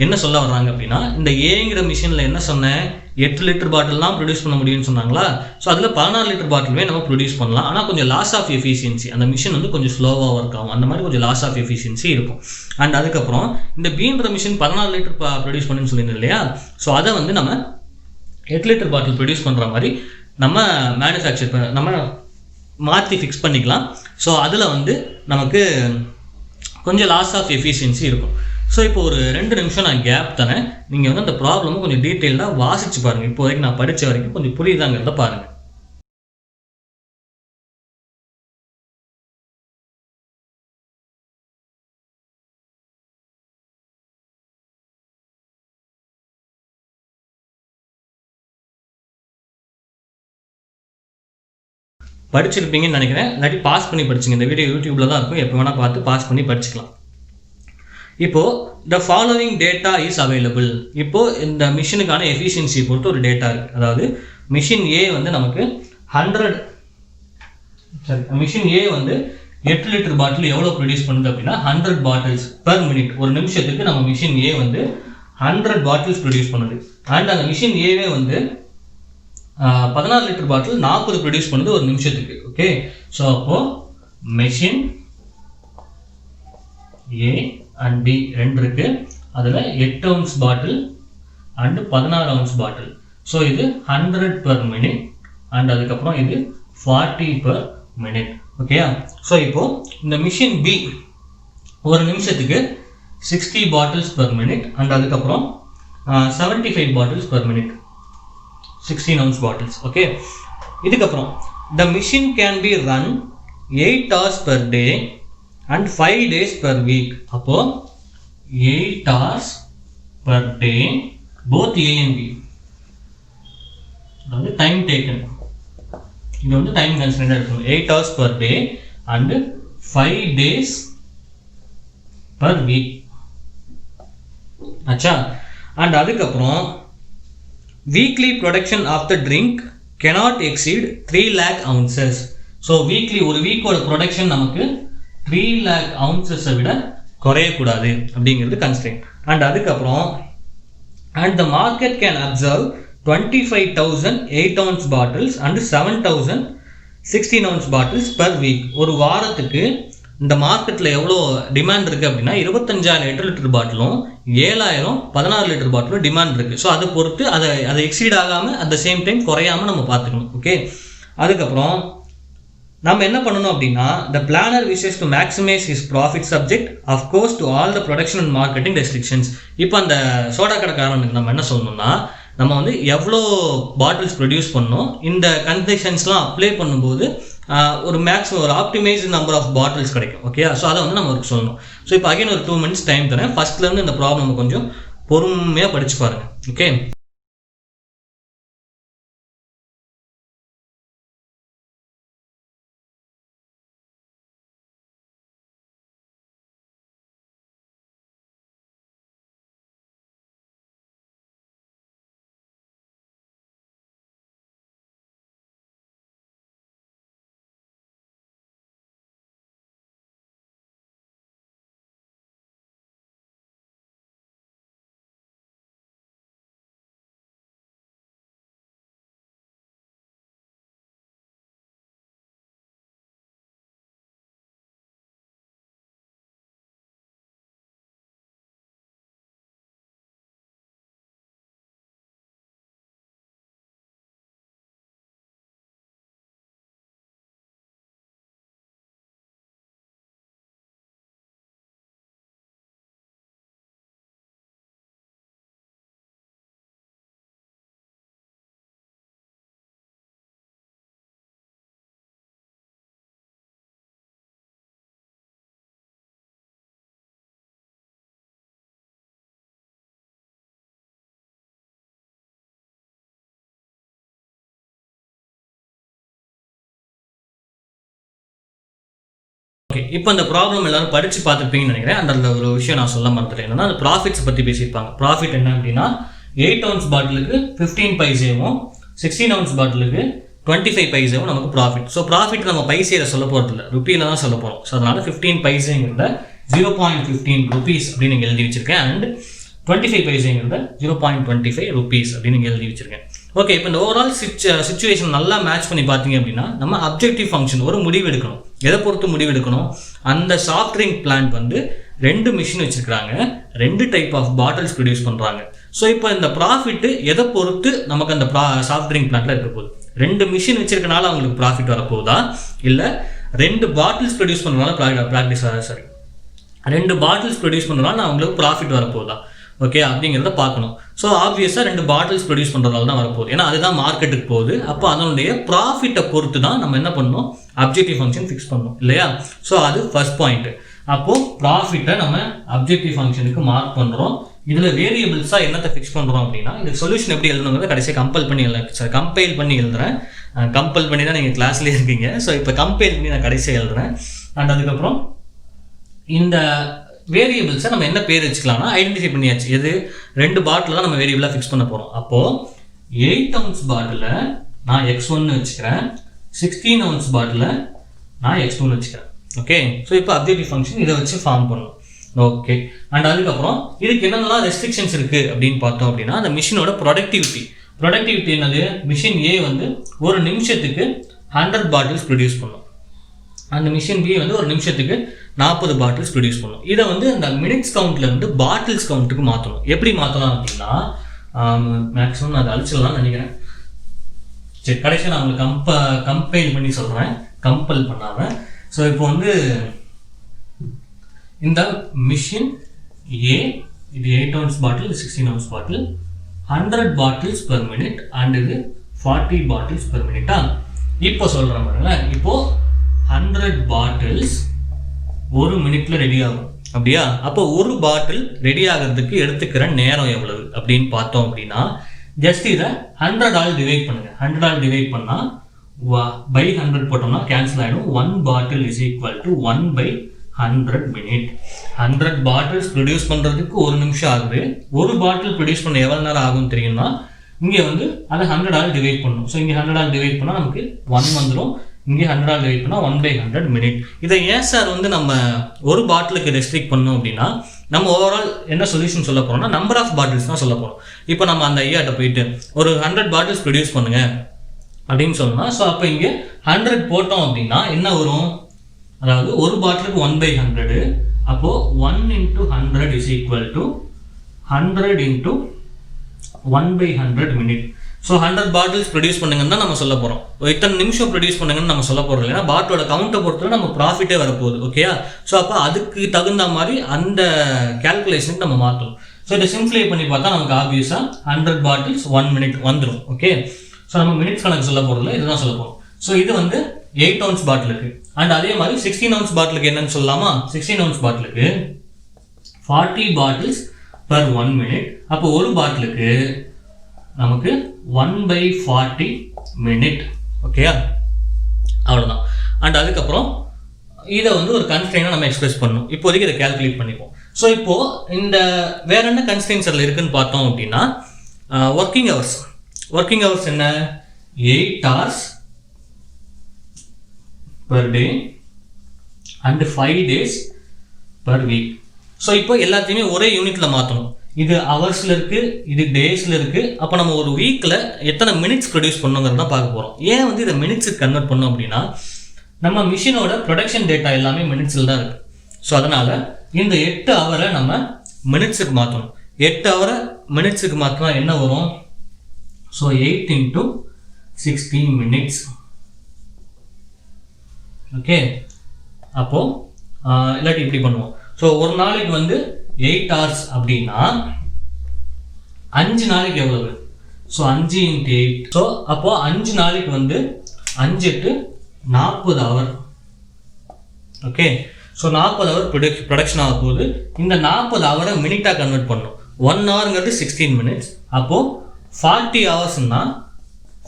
Speaker 1: என்ன சொல்ல வர்றாங்க அப்படின்னா இந்த ஏங்கிற மிஷினில் என்ன சொன்னேன், 8 லிட்டர் பாட்டில்லாம் ப்ரொடியூஸ் பண்ண முடியும்னு சொன்னாங்களா. ஸோ அதில் 14 லிட்டர் பாட்டிலுமே நம்ம ப்ரொடியூஸ் பண்ணலாம். ஆனால் கொஞ்சம் லாஸ் ஆஃப் எஃபிஷியன்சி, அந்த மிஷின் வந்து கொஞ்சம் ஸ்லோவாக ஒர்க் ஆகும். அந்த மாதிரி கொஞ்சம் லாஸ் ஆஃப் எஃபிஷியன்சி இருக்கும். அண்ட் அதுக்கப்புறம் இந்த பீன்ற மிஷின் 14 லிட்டர் ப்ரொடியூஸ் பண்ணுன்னு சொல்லியிருந்தோம் இல்லையா. ஸோ அதை வந்து நம்ம 8 லிட்டர் பாட்டில் ப்ரொடியூஸ் பண்ணுற மாதிரி நம்ம நம்ம மாற்றி ஃபிக்ஸ் பண்ணிக்கலாம். ஸோ அதில் வந்து நமக்கு கொஞ்சம் லாஸ் ஆஃப் எஃபிஷியன்சி இருக்கும். ஸோ இப்போ ஒரு 2 நிமிஷம் நான் கேப் தரேன். நீங்கள் வந்து அந்த ப்ராப்ளமை கொஞ்சம் டீட்டெயிலாக வாசித்து பாருங்கள். இப்போ வரைக்கும் நான் படித்த வரைக்கும் கொஞ்சம் புரியுதாங்கிறத பாருங்கள். படிச்சிருப்பீங்கன்னு நினைக்கிறேன். இல்லாட்டி பாஸ் பண்ணி படிச்சுங்க. இந்த வீடியோ யூடியூப்பில் தான் இருக்கும், எப்போ வேணால் பார்த்து பாஸ் பண்ணி படிச்சுக்கலாம். இப்போது the following data is available. இப்போது இந்த மிஷினுக்கான எஃபிஷியன்சி பொறுத்து ஒரு டேட்டா இருக்குது. அதாவது மிஷின் ஏ வந்து நமக்கு மிஷின் ஏ வந்து 8 லிட்டர் பாட்டில் எவ்வளோ ப்ரொடியூஸ் பண்ணுது அப்படின்னா 100 பாட்டில்ஸ் பெர் மினிட். ஒரு நிமிஷத்துக்கு நம்ம மிஷின் ஏ வந்து 100 பாட்டில்ஸ் ப்ரொடியூஸ் பண்ணுது. அண்ட் அந்த மிஷின் ஏவே வந்து 14 லிட்டர் பாட்டில் 40 ப்ரொடியூஸ் பண்ணுது ஒரு நிமிஷத்துக்கு. ஓகே, ஸோ அப்போது மெஷின் ஏ அண்ட் பி 2 இருக்கு. அதில் 8 ounce bottle and 16 ounce bottle. So இது 100 பெர் மினிட் அண்ட் அதுக்கப்புறம் இது 40 பெர் மினிட். ஓகே, ஸோ இப்போது இந்த மிஷின் பி ஒரு நிமிஷத்துக்கு 60 பாட்டில்ஸ் பெர் மினிட் அண்ட் அதுக்கப்புறம் 75 bottles per minute, 16 ounce bottles. Okay, இதுக்கப்புறம் the machine can be run 8 hours per day and 5 days per week. அப்போ 8 hours per day both A and B. அதாவது டைம் டேக்கன், இது வந்து டைம் கன்ஸ்டன்ட் இருக்கும். 8 hours per day and 5 days per week. ஆச்சா? அண்ட் அதுக்கப்புறம் weekly production of the drink cannot exceed 3 lakh ounces. So weekly ஒரு வீக்கோட ப்ரொடக்ஷன் நமக்கு 3 lakh ounces விட குறையக்கூடாது அப்படிங்கிறது கன்ஸ்ட்ரெயின்ட். அண்ட் அதுக்கப்புறம் and the market can observe 25,000 8-ounce bottles and 7,000 16-ounce bottles per week. ஒரு வாரத்துக்கு இந்த மார்க்கெட்டில் எவ்வளோ டிமாண்ட் இருக்குது அப்படின்னா 25,000 லிட்டர் பாட்டிலும் 7,000 16 லிட்டர் பாட்டிலும் டிமாண்ட் இருக்குது. ஸோ அதை பொறுத்து அதை எக்ஸீட் ஆகாமல் அட் த சேம் டைம் குறையாமல் நம்ம பார்த்துக்கணும். ஓகே, அதுக்கப்புறம் நம்ம என்ன பண்ணணும் அப்படின்னா the planner wishes to maximize his profit subject of course to all the production and marketing restrictions. இப்போ அந்த சோடா கடைக்காரனுக்கு நம்ம என்ன சொல்லணும்னா நம்ம வந்து எவ்வளோ பாட்டில்ஸ் ப்ரொடியூஸ் பண்ணணும், இந்த கண்டிஷன்ஸ்லாம் அப்ளை பண்ணும்போது ஒரு மேக்ஸிமம் ஒரு ஆப்டிமைஸ் நம்பர் ஆஃப் பாட்டில்ஸ் கிடைக்கும். ஓகே, ஸோ அதை வந்து நம்ம அவருக்கு சொல்லணும். ஸோ இப்போ அகைன் ஒரு 2 minutes டைம் தரேன். ஃபர்ஸ்ட்லேருந்து இந்த ப்ராப்ளம் கொஞ்சம் பொறுமையாக படிச்சு பாருங்க. ஓகே, ஓகே, இப்போ இந்த ப்ராப்ளம் எல்லாரும் படித்து பார்த்துருப்பீங்கன்னு நினைக்கிறேன். அந்த ஒரு விஷயம் நான் சொல்ல மறந்துட்டேன். என்னன்னா அந்த ப்ராஃபிட்ஸ் பற்றி பேசியிருப்பாங்க. ப்ராஃபிட் என்ன அப்படின்னா 8-ounce பாட்டிலுக்கு 15 பைசேவும் 16-ounce பாட்டிலுக்கு 25 பைசேவும் நமக்கு ப்ராஃபிட். ஸோ ப்ராஃபிட் நம்ம பைசையில் சொல்ல போகிறது இல்லை, ருப்பியில் தான் சொல்ல போகிறோம். ஸோ அதனால் 15 பைசேங்கிறத 0.15 rupees அப்படின்னு நீங்கள் எழுதி வச்சிருக்கேன். அண்ட் 25 பைசேங்கிறத 0.25 rupees அப்படின்னு நீங்கள் எழுதி வச்சிருக்கேன். ஓகே, இப்போ இந்த ஓவரால் சிச்சுவேஷன் நல்லா மேட்ச் பண்ணி பார்த்தீங்க அப்படின்னா நம்ம அப்ஜெக்டிவ் ஃபங்க்ஷன் ஒரு முடிவு எடுக்கணும். எதை பொறுத்து முடிவு எடுக்கணும்? அந்த சாஃப்ட் ட்ரிங்க் பிளான்ட் வந்து 2 மிஷின் வச்சுருக்காங்க, 2 டைப் ஆஃப் பாட்டில்ஸ் ப்ரொடியூஸ் பண்ணுறாங்க. ஸோ இப்போ இந்த ப்ராஃபிட்டு எதை பொறுத்து நமக்கு அந்த சாஃப்ட் ட்ரிங்க் பிளான்ட்டில் இருக்க போகுது? 2 மிஷின் வச்சிருக்கனால அவங்களுக்கு ப்ராஃபிட் வரப்போகுதா, இல்லை 2 பாட்டில்ஸ் ப்ரொடியூஸ் பண்ணுறதுனால 2 பாட்டில்ஸ் ப்ரொடியூஸ் பண்ணுறதுனால அவங்களுக்கு ப்ராஃபிட் வரப்போகுதா? ஓகே, அப்படிங்கிறத பார்க்கணும். ஸோ ஆப்வியஸாக 2 பாட்டில்ஸ் ப்ரொடியூஸ் பண்ணுறதால தான் வரப்போகுது, ஏன்னா அதுதான் மார்க்கெட்டுக்கு போகுது. அப்போ அதனுடைய ப்ராஃபிட்டை பொறுத்து தான் நம்ம என்ன பண்ணணும், அப்ஜெக்டிவ் ஃபங்க்ஷன் ஃபிக்ஸ் பண்ணணும் இல்லையா? ஸோ அது ஃபர்ஸ்ட் பாயிண்ட்டு. அப்போது ப்ராஃபிட்டை நம்ம அப்ஜெக்டிவ் ஃபங்க்ஷனுக்கு மார்க் பண்ணுறோம். இதில் வேரியபிள்ஸாக என்னத்தை ஃபிக்ஸ் பண்ணுறோம் அப்படின்னா இதுக்கு சொல்யூஷன் எப்படி எழுதணுங்கிறத கடைசியாக கம்பைல் பண்ணி எழுதுறேன். கம்பைல் பண்ணி தான் நீங்கள் கிளாஸ்லேயே இருக்கீங்க. ஸோ இப்போ கம்பைல் பண்ணி நான் கடைசியாக எழுதுறேன். அண்ட் அதுக்கப்புறம் இந்த வேரியபிள்ஸை நம்ம என்ன பேர் வச்சுக்கலாம்னா ஐடென்டிஃபை பண்ணியாச்சு. எது? 2 பாட்டில் தான் நம்ம வேரியபிளாக ஃபிக்ஸ் பண்ண போகிறோம். அப்போது 8-ounce பாட்டிலில் நான் x1 வச்சுக்கிறேன், 16-ounce பாட்டிலில் நான் x2 வச்சுக்கிறேன். ஓகே, ஸோ இப்போ அப்ஜெக்டிவ் ஃபங்க்ஷன் இதை வச்சு ஃபார்ம் பண்ணணும். ஓகே, அண்ட் அதுக்கப்புறம் இதுக்கு என்னென்னலாம் ரெஸ்ட்ரிக்ஷன்ஸ் இருக்குது அப்படின்னு பார்த்தோம் அப்படின்னா அந்த மிஷினோட ப்ரொடக்டிவிட்டி என்னது? மிஷின் ஏ வந்து ஒரு நிமிஷத்துக்கு 100 பாட்டில்ஸ் ப்ரொடியூஸ் பண்ணும். அந்த மிஷின் பி வந்து ஒரு நிமிஷத்துக்கு 40 பாட்டில்ஸ் ப்ரொடியூஸ் பண்ணும். இதை வந்து அந்த மினிட்ஸ் கவுண்ட்லேருந்து பாட்டில்ஸ் கவுண்ட்டுக்கு மாற்றணும். எப்படி மாற்றலாம் அப்படின்னா மேக்ஸிமம் நான் அதை அழிச்சிடலாம்னு நினைக்கிறேன். சரி, கடைசியாக நான் உங்களுக்கு கம்பைல் பண்ணி சொல்கிறேன், கம்பல் பண்ணாமல். ஸோ இப்போ வந்து இந்த மிஷின் ஏ இது 8-ounce bottle, 16-ounce bottle, 100 bottles per minute and இது 40 பாட்டில்ஸ் பெர் மினிட்டா. இப்போ சொல்கிறேன் பாருங்களேன், இப்போது 100 பாட்டில்ஸ் 1 மினிட்ல ரெடி ஆகும் அப்படியா? அப்போ ஒரு பாட்டில் ரெடி ஆகிறதுக்கு எடுத்துக்கிற நேரம் எவ்வளவு அப்படின்னு பார்த்தோம் அப்படின்னா ஜஸ்ட் இதை 100 டிவைட் பண்ணுங்க. 100 டிவைட் பண்ணால் பை 100 போட்டோம்னா கேன்சல் ஆகிடும். 1 bottle is equal to 1/100 100 minute. 100 bottles produce பண்ணுறதுக்கு 1 நிமிஷம் ஆகுது. ஒரு பாட்டில் ப்ரொடியூஸ் பண்ண எவ்வளோ நேரம் ஆகும்னு தெரியும்னா இங்கே வந்து அதை 100 டிவைட் பண்ணணும். ஸோ இங்கே 100 டிவைட் பண்ணால் நமக்கு 1 வந்துடும். இங்கே 100 டிவைட் பண்ணால் 1/100 minute. இதை ஏன் சார் வந்து நம்ம ஒரு பாட்டிலுக்கு ரெஸ்ட்ரிக்ட் பண்ணோம் அப்படின்னா நம்ம ஓவரால் என்ன சொல்யூஷன் சொல்ல போகிறோம்னா நம்பர் ஆஃப் பாட்டில்ஸ் தான் சொல்ல போகிறோம். இப்போ நம்ம அந்த ஐயாட்ட போயிட்டு ஒரு 100 பாட்டில்ஸ் ப்ரொடியூஸ் பண்ணுங்க அப்படின்னு சொல்லணும். ஸோ அப்போ இங்கே 100 போட்டோம் அப்படின்னா என்ன வரும், அதாவது ஒரு பாட்டிலுக்கு 1/100. அப்போது 1 × 100 is equal to 100 × 1/100 minute. So 100 bottles produce பண்ணுங்கன்னு தான் நம்ம சொல்ல போகிறோம். இத்தனை நிமிஷம் ப்ரொடியூஸ் பண்ணுங்கன்னு நம்ம சொல்ல போகிறோம். இல்லைன்னா பாட்டிலோட கவுண்ட்டை பொறுத்தவரை நம்ம ப்ராஃபிட்டே வரப்போகுது. ஓகேயா? ஸோ அப்போ அதுக்கு தகுந்த மாதிரி அந்த கேல்குலேஷனுக்கு நம்ம மாற்றணும். ஸோ இதை சிம்ப்ளை பண்ணி பார்த்தா நமக்கு ஆப்வியஸாக 100 பாட்டில்ஸ் 1 minute வந்துடும். ஓகே, ஸோ நம்ம மினிட்ஸ் கணக்கு சொல்ல போகிறதில்ல, இதுதான் சொல்ல போகிறோம். ஸோ இது வந்து 8 ounce பாட்டிலுக்கு. அண்ட் அதே மாதிரி 16 ounce பாட்டிலுக்கு என்னன்னு சொல்லலாமா? 16 ounce பாட்டிலுக்கு 40 பாட்டில்ஸ் per 1 minute. அப்போ ஒரு பாட்டிலுக்கு நமக்கு 1/40 minute. ஓகேயா? அவ்வளோதான். அண்ட் அதுக்கப்புறம் இதை வந்து ஒரு கன்ஸ்ட்ரெயினாக நம்ம எக்ஸ்பிரஸ் பண்ணணும். இப்போதைக்கு இதை கேல்குலேட் பண்ணிப்போம். ஸோ இப்போது இந்த வேற என்ன கன்ஸ்ட்ரெயின்ஸ் அதில் இருக்குன்னு பார்த்தோம் அப்படின்னா ஒர்க்கிங் ஹவர்ஸ். ஒர்க்கிங் ஹவர்ஸ் என்ன? 8 hours per day and 5 days per week. So இப்போ எல்லாத்தையுமே ஒரே யூனிட்டில் மாற்றணும். இது ஹவர்ஸில் இருக்குது, இது டேஸில் இருக்குது. அப்போ நம்ம ஒரு வீக்கில் எத்தனை மினிட்ஸ் ப்ரொடியூஸ் பண்ணோங்கிறது தான் பார்க்க போகிறோம். ஏன் வந்து இதை மினிட்ஸுக்கு கன்வெர்ட் பண்ணோம் அப்படின்னா நம்ம மிஷினோட ப்ரொடக்ஷன் டேட்டா எல்லாமே மினிட்ஸில் தான் இருக்குது. ஸோ அதனால் இந்த 8 ஹவரை நம்ம மினிட்ஸுக்கு மாற்றணும். 8 ஹவரை மினிட்ஸுக்கு மாற்றினா என்ன வரும்? So 8 × 60 minutes. ஓகே, அப்போது இல்லாட்டி இப்படி பண்ணுவோம். ஸோ ஒரு நாளைக்கு வந்து 8 hours அப்படின்னா 5 நாளைக்கு எவ்வளவு? ஸோ 5 × 8. ஸோ அப்போது 5 நாளைக்கு வந்து 5 × 8 40 hour. Okay, so 40 hour production ஆக போகுது. இந்த 40 hour மினிட்டாக கன்வெர்ட் பண்ணணும். 1 hourங்கிறது 16 minutes. அப்போது 40 hoursனா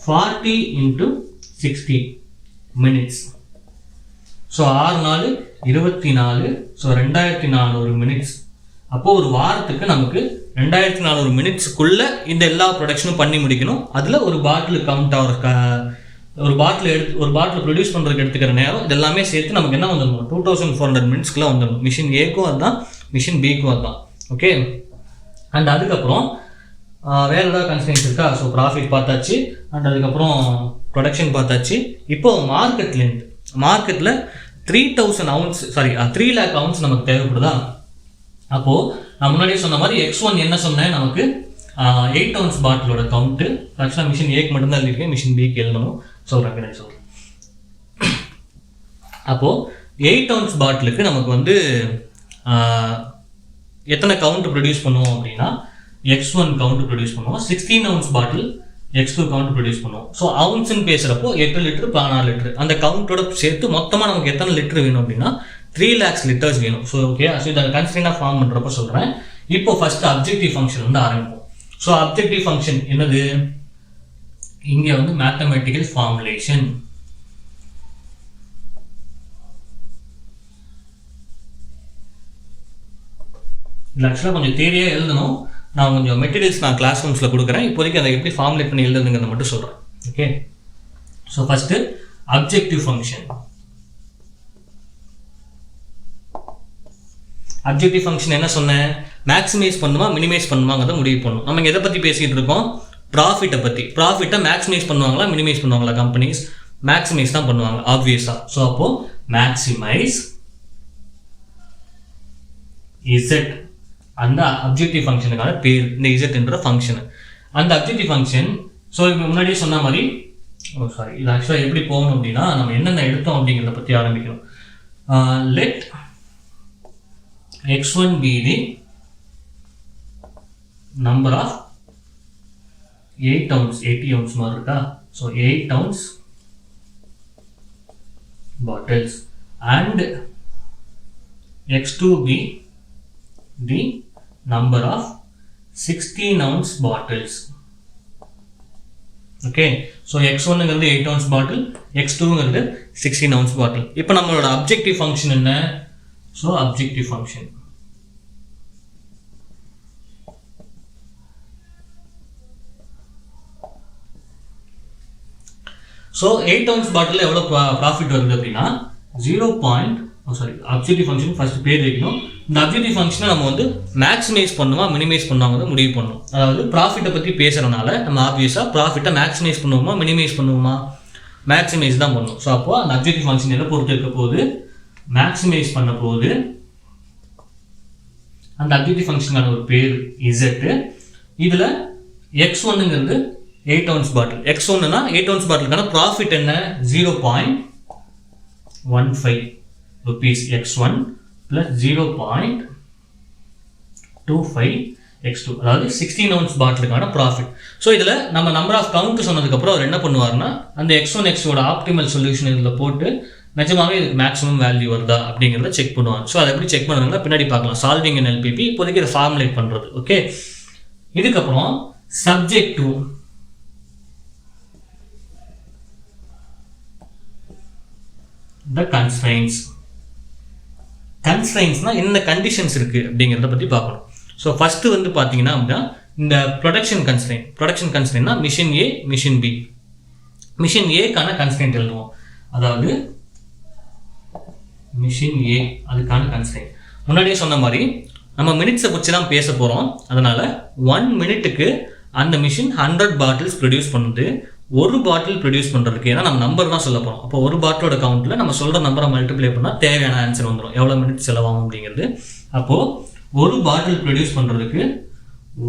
Speaker 1: 40 × 60 minutes. ஸோ 6 நாள் 24. So 2400 minutes. அப்போது ஒரு வாரத்துக்கு நமக்கு 2400 minutesக்குள்ளே இந்த எல்லா ப்ரொடக்ஷனும் பண்ணி முடிக்கணும். அதில் ஒரு பாட்டில் கவுண்ட் ஆகிற ஒரு பாட்டில் ப்ரொடியூஸ் பண்ணுறதுக்கு எடுத்துக்கிற நேரம் இதெல்லாமே சேர்த்து நமக்கு என்ன வந்துடணும்? 2400 minutesக்குள்ளே வந்துடணும். மிஷின் ஏக்கும் அதுதான், மிஷின் பிக்கும் அதுதான். ஓகே, அண்ட் அதுக்கப்புறம் வேறு ஏதாவது கன்ஸ்ட்ரெயின்ஸ் இருக்கா? ஸோ ப்ராஃபிட் பார்த்தாச்சு, அண்ட் அதுக்கப்புறம் ப்ரொடக்ஷன் பார்த்தாச்சு. இப்போது மார்க்கெட்லேருந்து மார்க்கெட்டில் 3 lakh ounce நமக்கு தேவைப்படுதா? அப்போது நான் முன்னாடியே சொன்ன மாதிரி X1 என்ன சொன்னேன், நமக்கு 8 ounce பாட்டிலோட கவுண்ட்டு. ஆக்சுவலாக மிஷின் ஏக்கு மட்டும்தான் எழுதியிருக்கேன், மிஷின் பிக்கு எழுதணும். சொல்கிறேன். அப்போது 8 ounce பாட்டிலுக்கு நமக்கு வந்து எத்தனை கவுண்ட் ப்ரொடியூஸ் பண்ணுவோம் அப்படின்னா X1 கவுண்ட் ப்ரொடியூஸ் பண்ணுவோம். 16 ounce பாட்டில் X2 கவுண்ட் ப்ரொடியூஸ் பண்ணுவோம். ஸோ அவுன்ஸ்ன்னு பேசுகிறப்போ 8 லிட்டரு 14 லிட்டரு அந்த கவுண்டோட சேர்த்து மொத்தமாக நமக்கு எத்தனை லிட்டர் வேணும் அப்படின்னா 3 lakhs liters வேணும். ஸோ ஓகே, ஸோ இதை கன்ஸ்ட்ரெயினாக ஃபார்ம் பண்ணுறப்ப சொல்கிறேன். இப்போ ஃபஸ்ட்டு அப்ஜெக்டிவ் ஃபங்க்ஷன் வந்து ஆரம்பிப்போம். ஸோ அப்ஜெக்டிவ் ஃபங்க்ஷன் என்னது? இங்கே வந்து மேத்தமெட்டிக்கல் ஃபார்முலேஷன். இல்லை ஆக்சுவலாக கொஞ்சம் தேரியாக எழுதணும். நான் கொஞ்சம் மெட்டீரியல்ஸ் நான் கிளாஸ் ரூம்ஸில் கொடுக்குறேன். இப்போதைக்கு அதை எப்படி ஃபார்முலேட் பண்ணி எழுதுங்கிறத மட்டும் சொல்கிறேன். Okay, so first objective function. Objective function என்ன சொன்னேன்? மேக்ஸிமைஸ் பண்ணுமா மினிமைஸ் பண்ணுவாங்கிறத முடிவு பண்ணணும். நம்ம எதை பற்றி பேசிகிட்டு இருக்கோம்? ப்ராஃபிட்டை பற்றி. ப்ராஃபிட்டை மேக்ஸிமைஸ் பண்ணுவாங்களா மினிமைஸ் பண்ணுவாங்களா? கம்பெனிஸ் மேக்ஸிமைஸ் தான் பண்ணுவாங்க ஆப்வியஸாக. ஸோ அப்போது மேக்ஸிமைஸ் இசட் அந்த அப்ஜெக்டிவ் ஃபங்க்ஷனுக்கான பேர் இந்த இசட்ன்ற ஃபங்க்ஷனு. அந்த அப்ஜெக்டிவ் ஃபங்க்ஷன் ஸோ இப்போ முன்னாடியே சொன்ன மாதிரி இது ஆக்சுவலாக எப்படி போகணும் அப்படின்னா நம்ம என்னென்ன எடுத்தோம் அப்படிங்கிறத பற்றி ஆரம்பிக்கணும். Let X1 be the number of 8 ounce 80 ounce மாதிரி இருக்கா? So 8 ounce bottles and X2 be the number of 16 ounce bottles. Okay, so X1ங்கிறது 8 ounce பாட்டில், X2ங்கிறது 16 ounce பாட்டில். இப்போ நம்மளோட அப்ஜெக்டிவ் ஃபங்க்ஷன் என்ன? So objective function. So 8 ounce bottle எவ்வளோ ப்ராஃபிட் வருது அப்படின்னா அப்ஜெக்டிவ் ஃபங்க்ஷன் ஃபர்ஸ்ட் பேர் வைக்கணும். இந்த அப்ஜெக்டிவ் ஃபங்க்ஷனை நம்ம வந்து மேக்ஸிமைஸ் பண்ணுமா மினிமைஸ் பண்ணுவாங்க முடிவு பண்ணணும். அதாவது ப்ராஃபிட்டை பற்றி பேசுகிறனால நம்ம ஆப்வியஸாக ப்ராஃபிட்டை மேக்ஸிமைஸ் பண்ணுவோமா மினிமைஸ் பண்ணுவோமா, மேக்ஸிமைஸ் தான் பண்ணணும். ஸோ அப்போ அந்த அப்ஜெக்டிவ் ஃபங்க்ஷன் எதை பொறுத்து இருக்க போது, மேக்ஸிமைஸ் பண்ண போது அந்த அப்ஜெக்டிவ் ஃபங்க்ஷனுக்கான ஒரு பேர் இசட். இதில் x1ங்கிறது 8 ounce பாட்டில். x1னா 8 ounce பாட்டிலுக்கான ப்ராஃபிட் என்ன, 0.15 rupees x1 plus 0.25 x2, அதாவது 16 ounce பாட்டிலுக்கான ப்ராஃபிட். ஸோ இதில் நம்ம நம்பர் ஆஃப் கவுண்ட் சொன்னதுக்கப்புறம் அவர் என்ன பண்ணுவார்னா அந்த x1 x2 ஆப்டிமல் சொல்யூஷன் இதில் போட்டு நிஜமாவே இதுக்கு மேக்ஸிமம் வேல்யூ வருதா அப்படிங்கிறத செக் பண்ணுவாங்க. ஸோ அதை எப்படி செக் பண்ணுறதுனா பின்னாடி பார்க்கலாம். சால்விங் இன் எல்பிபி இப்போதைக்கு இதை ஃபார்முலேட் பண்ணுறது. ஓகே, இதுக்கப்புறம் சப்ஜெக்ட் டு the constraints. கன்ஸ்ட்ரைன்ஸ்னால் என்ன கண்டிஷன்ஸ் இருக்குது அப்படிங்கிறத பற்றி பார்க்கணும். ஸோ ஃபஸ்ட்டு வந்து பார்த்தீங்கன்னா அப்படின்னா இந்த ப்ரொடக்ஷன் கன்ஸ்ட்ரைன்ட்னா மிஷின் ஏ மிஷின் பி. மிஷின் ஏக்கான கன்ஸ்ட்ரைன்ட் எழுதுவோம். அதாவது மிஷின் ஏ அதுக்கான கன்ஸ்ட்ரைன்ட் முன்னாடியே சொன்ன மாதிரி நம்ம மினிட்ஸை குறித்து தான் பேச போகிறோம். அதனால் 1 மினிட்டுக்கு அந்த மிஷின் 100 பாட்டில்ஸ் ப்ரொடியூஸ் பண்ணுது. ஒரு பாட்டில் ப்ரொடியூஸ் பண்ணுறதுக்கு, ஏன்னா நம்ம நம்பர் தான் சொல்ல போகிறோம். அப்போ ஒரு பாட்டிலோட கவுண்ட்டில் நம்ம சொல்கிற நம்பரை மல்டிப்ளை பண்ணால் தேவையான ஆன்சர் வந்துடும், எவ்வளோ மினிட்ஸ் செலவாகும் அப்படிங்கிறது. அப்போது ஒரு பாட்டில் ப்ரொடியூஸ் பண்ணுறதுக்கு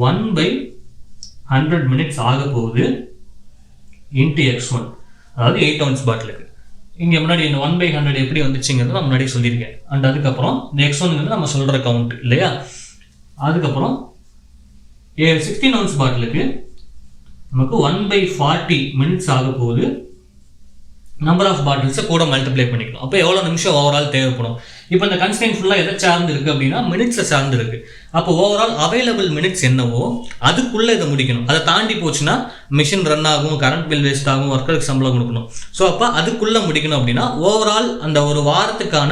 Speaker 1: 1/100 மினிட்ஸ் ஆக போகுது இன்ட்டு x1, அதாவது 8 ounce பாட்டிலுக்கு. இங்கே முன்னாடி இந்த 1/100 எப்படி வந்துச்சுங்கிறது நான் முன்னாடி சொல்லியிருக்கேன். அண்ட் அதுக்கப்புறம் இந்த x1ங்கிறது நம்ம சொல்கிற கவுண்ட் இல்லையா. அதுக்கப்புறம் 16 ounce பாட்டிலுக்கு நமக்கு 1/40 மினிட்ஸ் ஆக போகுது. நம்பர் ஆஃப் பாட்டில்ஸை கூட மல்டிப்ளை பண்ணிக்கணும். அப்போ எவ்வளோ நிமிஷம் ஓவரால் தேவைப்படும். இப்போ இந்த கன்ஸ்ட்ரைன்ட் ஃபுல்லாக எதை சார்ந்து இருக்குது அப்படின்னா மினிட்ஸை சார்ந்து இருக்குது. அப்போ ஓவரால் அவைலபிள் மினிட்ஸ் என்னவோ அதுக்குள்ளே இதை முடிக்கணும். அதை தாண்டி போச்சுன்னா மிஷின் ரன் ஆகும், கரண்ட் பில் வேஸ்ட் ஆகும், ஒர்க்கருக்கு சம்பளம் கொடுக்கணும். ஸோ அப்போ அதுக்குள்ளே முடிக்கணும் அப்படின்னா ஓவரால் அந்த ஒரு வாரத்துக்கான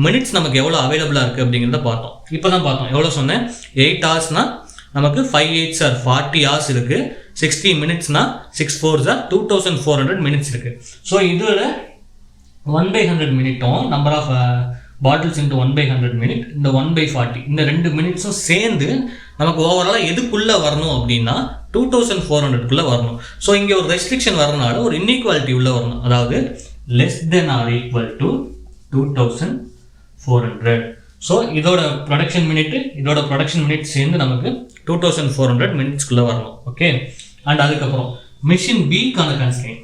Speaker 1: மினிட்ஸ் நமக்கு எவ்வளோ அவைலபிளாக இருக்குது அப்படிங்கிறத பார்த்தோம். இப்போ தான் பார்த்தோம். எவ்வளோ சொன்னேன், 8 ஹவர்ஸ்னால் நமக்கு 5 8s are 40 hours இருக்குது. 60 மினிட்ஸ்னா 6 4s are 2400 மினிட்ஸ் இருக்குது. ஸோ இதில் 1/100 மினிட்டும் number of bottles into 1/100 minute, இந்த 1/40 இந்த 2 மினிட்ஸும் சேர்ந்து நமக்கு ஓவராலாக எதுக்குள்ளே வரணும் அப்படின்னா 2400க்குள்ளே வரணும். ஸோ இங்கே ஒரு ரெஸ்ட்ரிக்ஷன் வரனால ஒரு இன்இக்வாலிட்டி உள்ளே வரணும். அதாவது less than or equal to 2400. So இதோட ப்ரொடக்ஷன் மினிட் சேர்ந்து நமக்கு 2400 மினிட்ஸ்க்குள்ளே வரணும். ஓகே, அண்ட் அதுக்கப்புறம் மிஷின் பிக்கான கன்ஸ்ட்ரைன்ட்.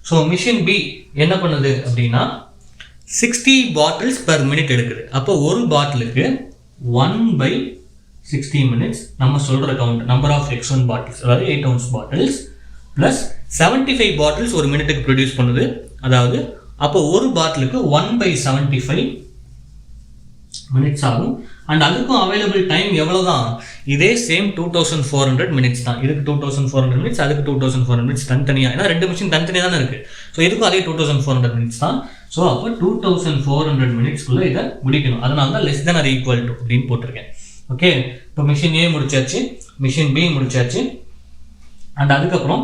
Speaker 1: ஸோ மிஷின் பி என்ன பண்ணுது அப்படின்னா 60 பாட்டில்ஸ் பெர் மினிட் எடுக்குது. அப்போ ஒரு பாட்டிலுக்கு 1/60 மினிட்ஸ் நம்ம சொல்கிற count number of x1 bottles, அதாவது 8 ounce பாட்டில்ஸ் ப்ளஸ் 75 பாட்டில்ஸ் ஒரு மினிட்டுக்கு ப்ரொடியூஸ் பண்ணுது. அதாவது அப்போ ஒரு பாட்டிலுக்கு 1/75 மினிட்ஸ் ஆகும். அண்ட் அதுக்கும் அவைலபிள் டைம் எவ்வளோ தான், இதே சேம் 2400 மினிட்ஸ் தான். இதுக்கு 2400 மினிட்ஸ், அதுக்கு 2400 மினிட்ஸ் தனித்தனியாக, ஏன்னா 2 மிஷின் தனித்தனியாக தானே இருக்குது. ஸோ இதுக்கும் அதே 2400 மினிட்ஸ் தான். ஸோ அப்போ 2400 மினிட்ஸ்க்குள்ளே இதை முடிக்கணும். அதனால தான் less than or equal to அப்படின்னு போட்டிருக்கேன். ஓகே, இப்போ மிஷின் ஏ முடிச்சாச்சு, மிஷின் பி முடிச்சாச்சு. அண்ட் அதுக்கப்புறம்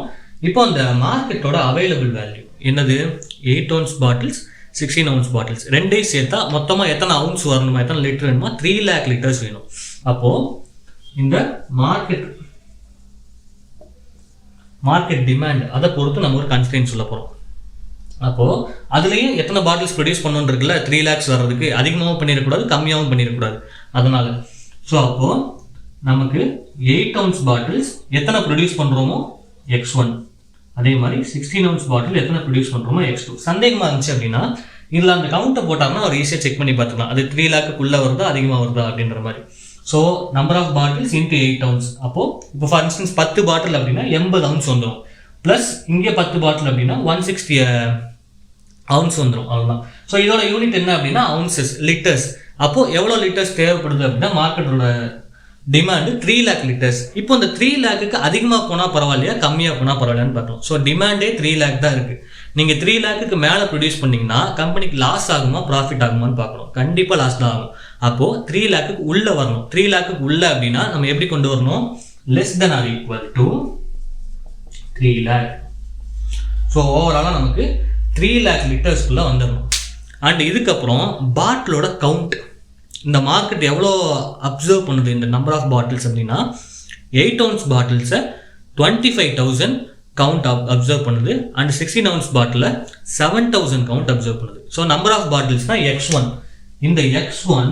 Speaker 1: இப்போ அந்த மார்க்கெட்டோட அவைலபிள் வேல்யூ என்னது, 8 ounce பாட்டில்ஸ் 16 ounce பாட்டில்ஸ் ரெண்டையும் சேர்த்தா மொத்தமாக எத்தனை அவுன்ஸ் வரணுமா, எத்தனை லிட்டர் வேணுமா, 3 lakh லிட்டர்ஸ் வேணும். அப்போது இந்த மார்க்கெட் டிமாண்ட் அதை பொறுத்து நம்ம ஒரு கன்ஸ்ட்ரெயின்ட் சொல்ல போகிறோம். அப்போது அதுலேயும் எத்தனை பாட்டில்ஸ் ப்ரொடியூஸ் பண்ணணுன்னு இருக்குல்ல, 3 lakhs வர்றதுக்கு அதிகமாகவும் பண்ணிடக்கூடாது, கம்மியாகவும் பண்ணிடக்கூடாது. அதனால் ஸோ அப்போது நமக்கு 8 ounce பாட்டில்ஸ் எத்தனை ப்ரொடியூஸ் பண்ணுறோமோ x1, அதே மாதிரி 16 ounce பாட்டில் எத்தனை ப்ரொடியூஸ் பண்ணுறோமோ x2. சந்தேகமாக இருந்துச்சு அப்படின்னா இதில் அந்த கவுண்ட்டை போட்டாங்கன்னா அவர் ஈஸியாக செக் பண்ணி பார்த்துக்கலாம், அது 3 lakhக்குள்ளே வருதா அதிகமாக வருதா அப்படின்ற மாதிரி. So number of bottles into 8 ounce. அப்போது இப்போ ஃபார் இன்ஸ்டன்ஸ் 10 பாட்டில் அப்படின்னா 80 ounce வந்துடும். ப்ளஸ் இங்கே 10 பாட்டில் அப்படின்னா 160 ounce வந்துடும், அவ்வளோதான். ஸோ இதோட யூனிட் என்ன அப்படின்னா ounces, லிட்டர்ஸ். அப்போது எவ்வளோ லிட்டர்ஸ் தேவைப்படுது அப்படின்னா மார்க்கெட்டோட டிமாண்டு 3 lakh லிட்டர்ஸ். இப்போ இந்த 3 lakhக்கு அதிகமாக போனால் பரவாயில்லையா, கம்மியாக போனால் பரவாயில்லையான்னு பார்க்கலாம். ஸோ டிமாண்டே 3 lakh தான் இருக்குது. நீங்கள் 3 lakhக்கு மேலே ப்ரொடியூஸ் பண்ணிங்கன்னா கம்பெனிக்கு லாஸ் ஆகுமா ப்ராஃபிட் ஆகுமான்னு பார்க்கணும். கண்டிப்பாக லாஸ் தான் ஆகும். அப்போது 3 lakhக்கு உள்ளே வரணும். 3 lakhக்கு உள்ளே அப்படின்னா நம்ம எப்படி கொண்டு வரணும்? less than or equal to 3 lakh. So ஓவராலாக நமக்கு 3 lakh லிட்டர்ஸ்குள்ளே வந்துடணும். அண்ட் இதுக்கப்புறம் பாட்டிலோட கவுண்ட், இந்த மார்க்கெட் எவ்வளோ அப்சர்வ் பண்ணுது இந்த நம்பர் ஆஃப் பாட்டில்ஸ் அப்படின்னா 8 ounce பாட்டில்ஸை 25,000 கவுண்ட் அப்சர்வ் பண்ணுது. அண்ட் 16 ounce பாட்டிலில் 7,000 கவுண்ட் அப்சர்வ் பண்ணுது. ஸோ நம்பர் ஆஃப் பாட்டில்ஸ்னால் X1. இந்த X1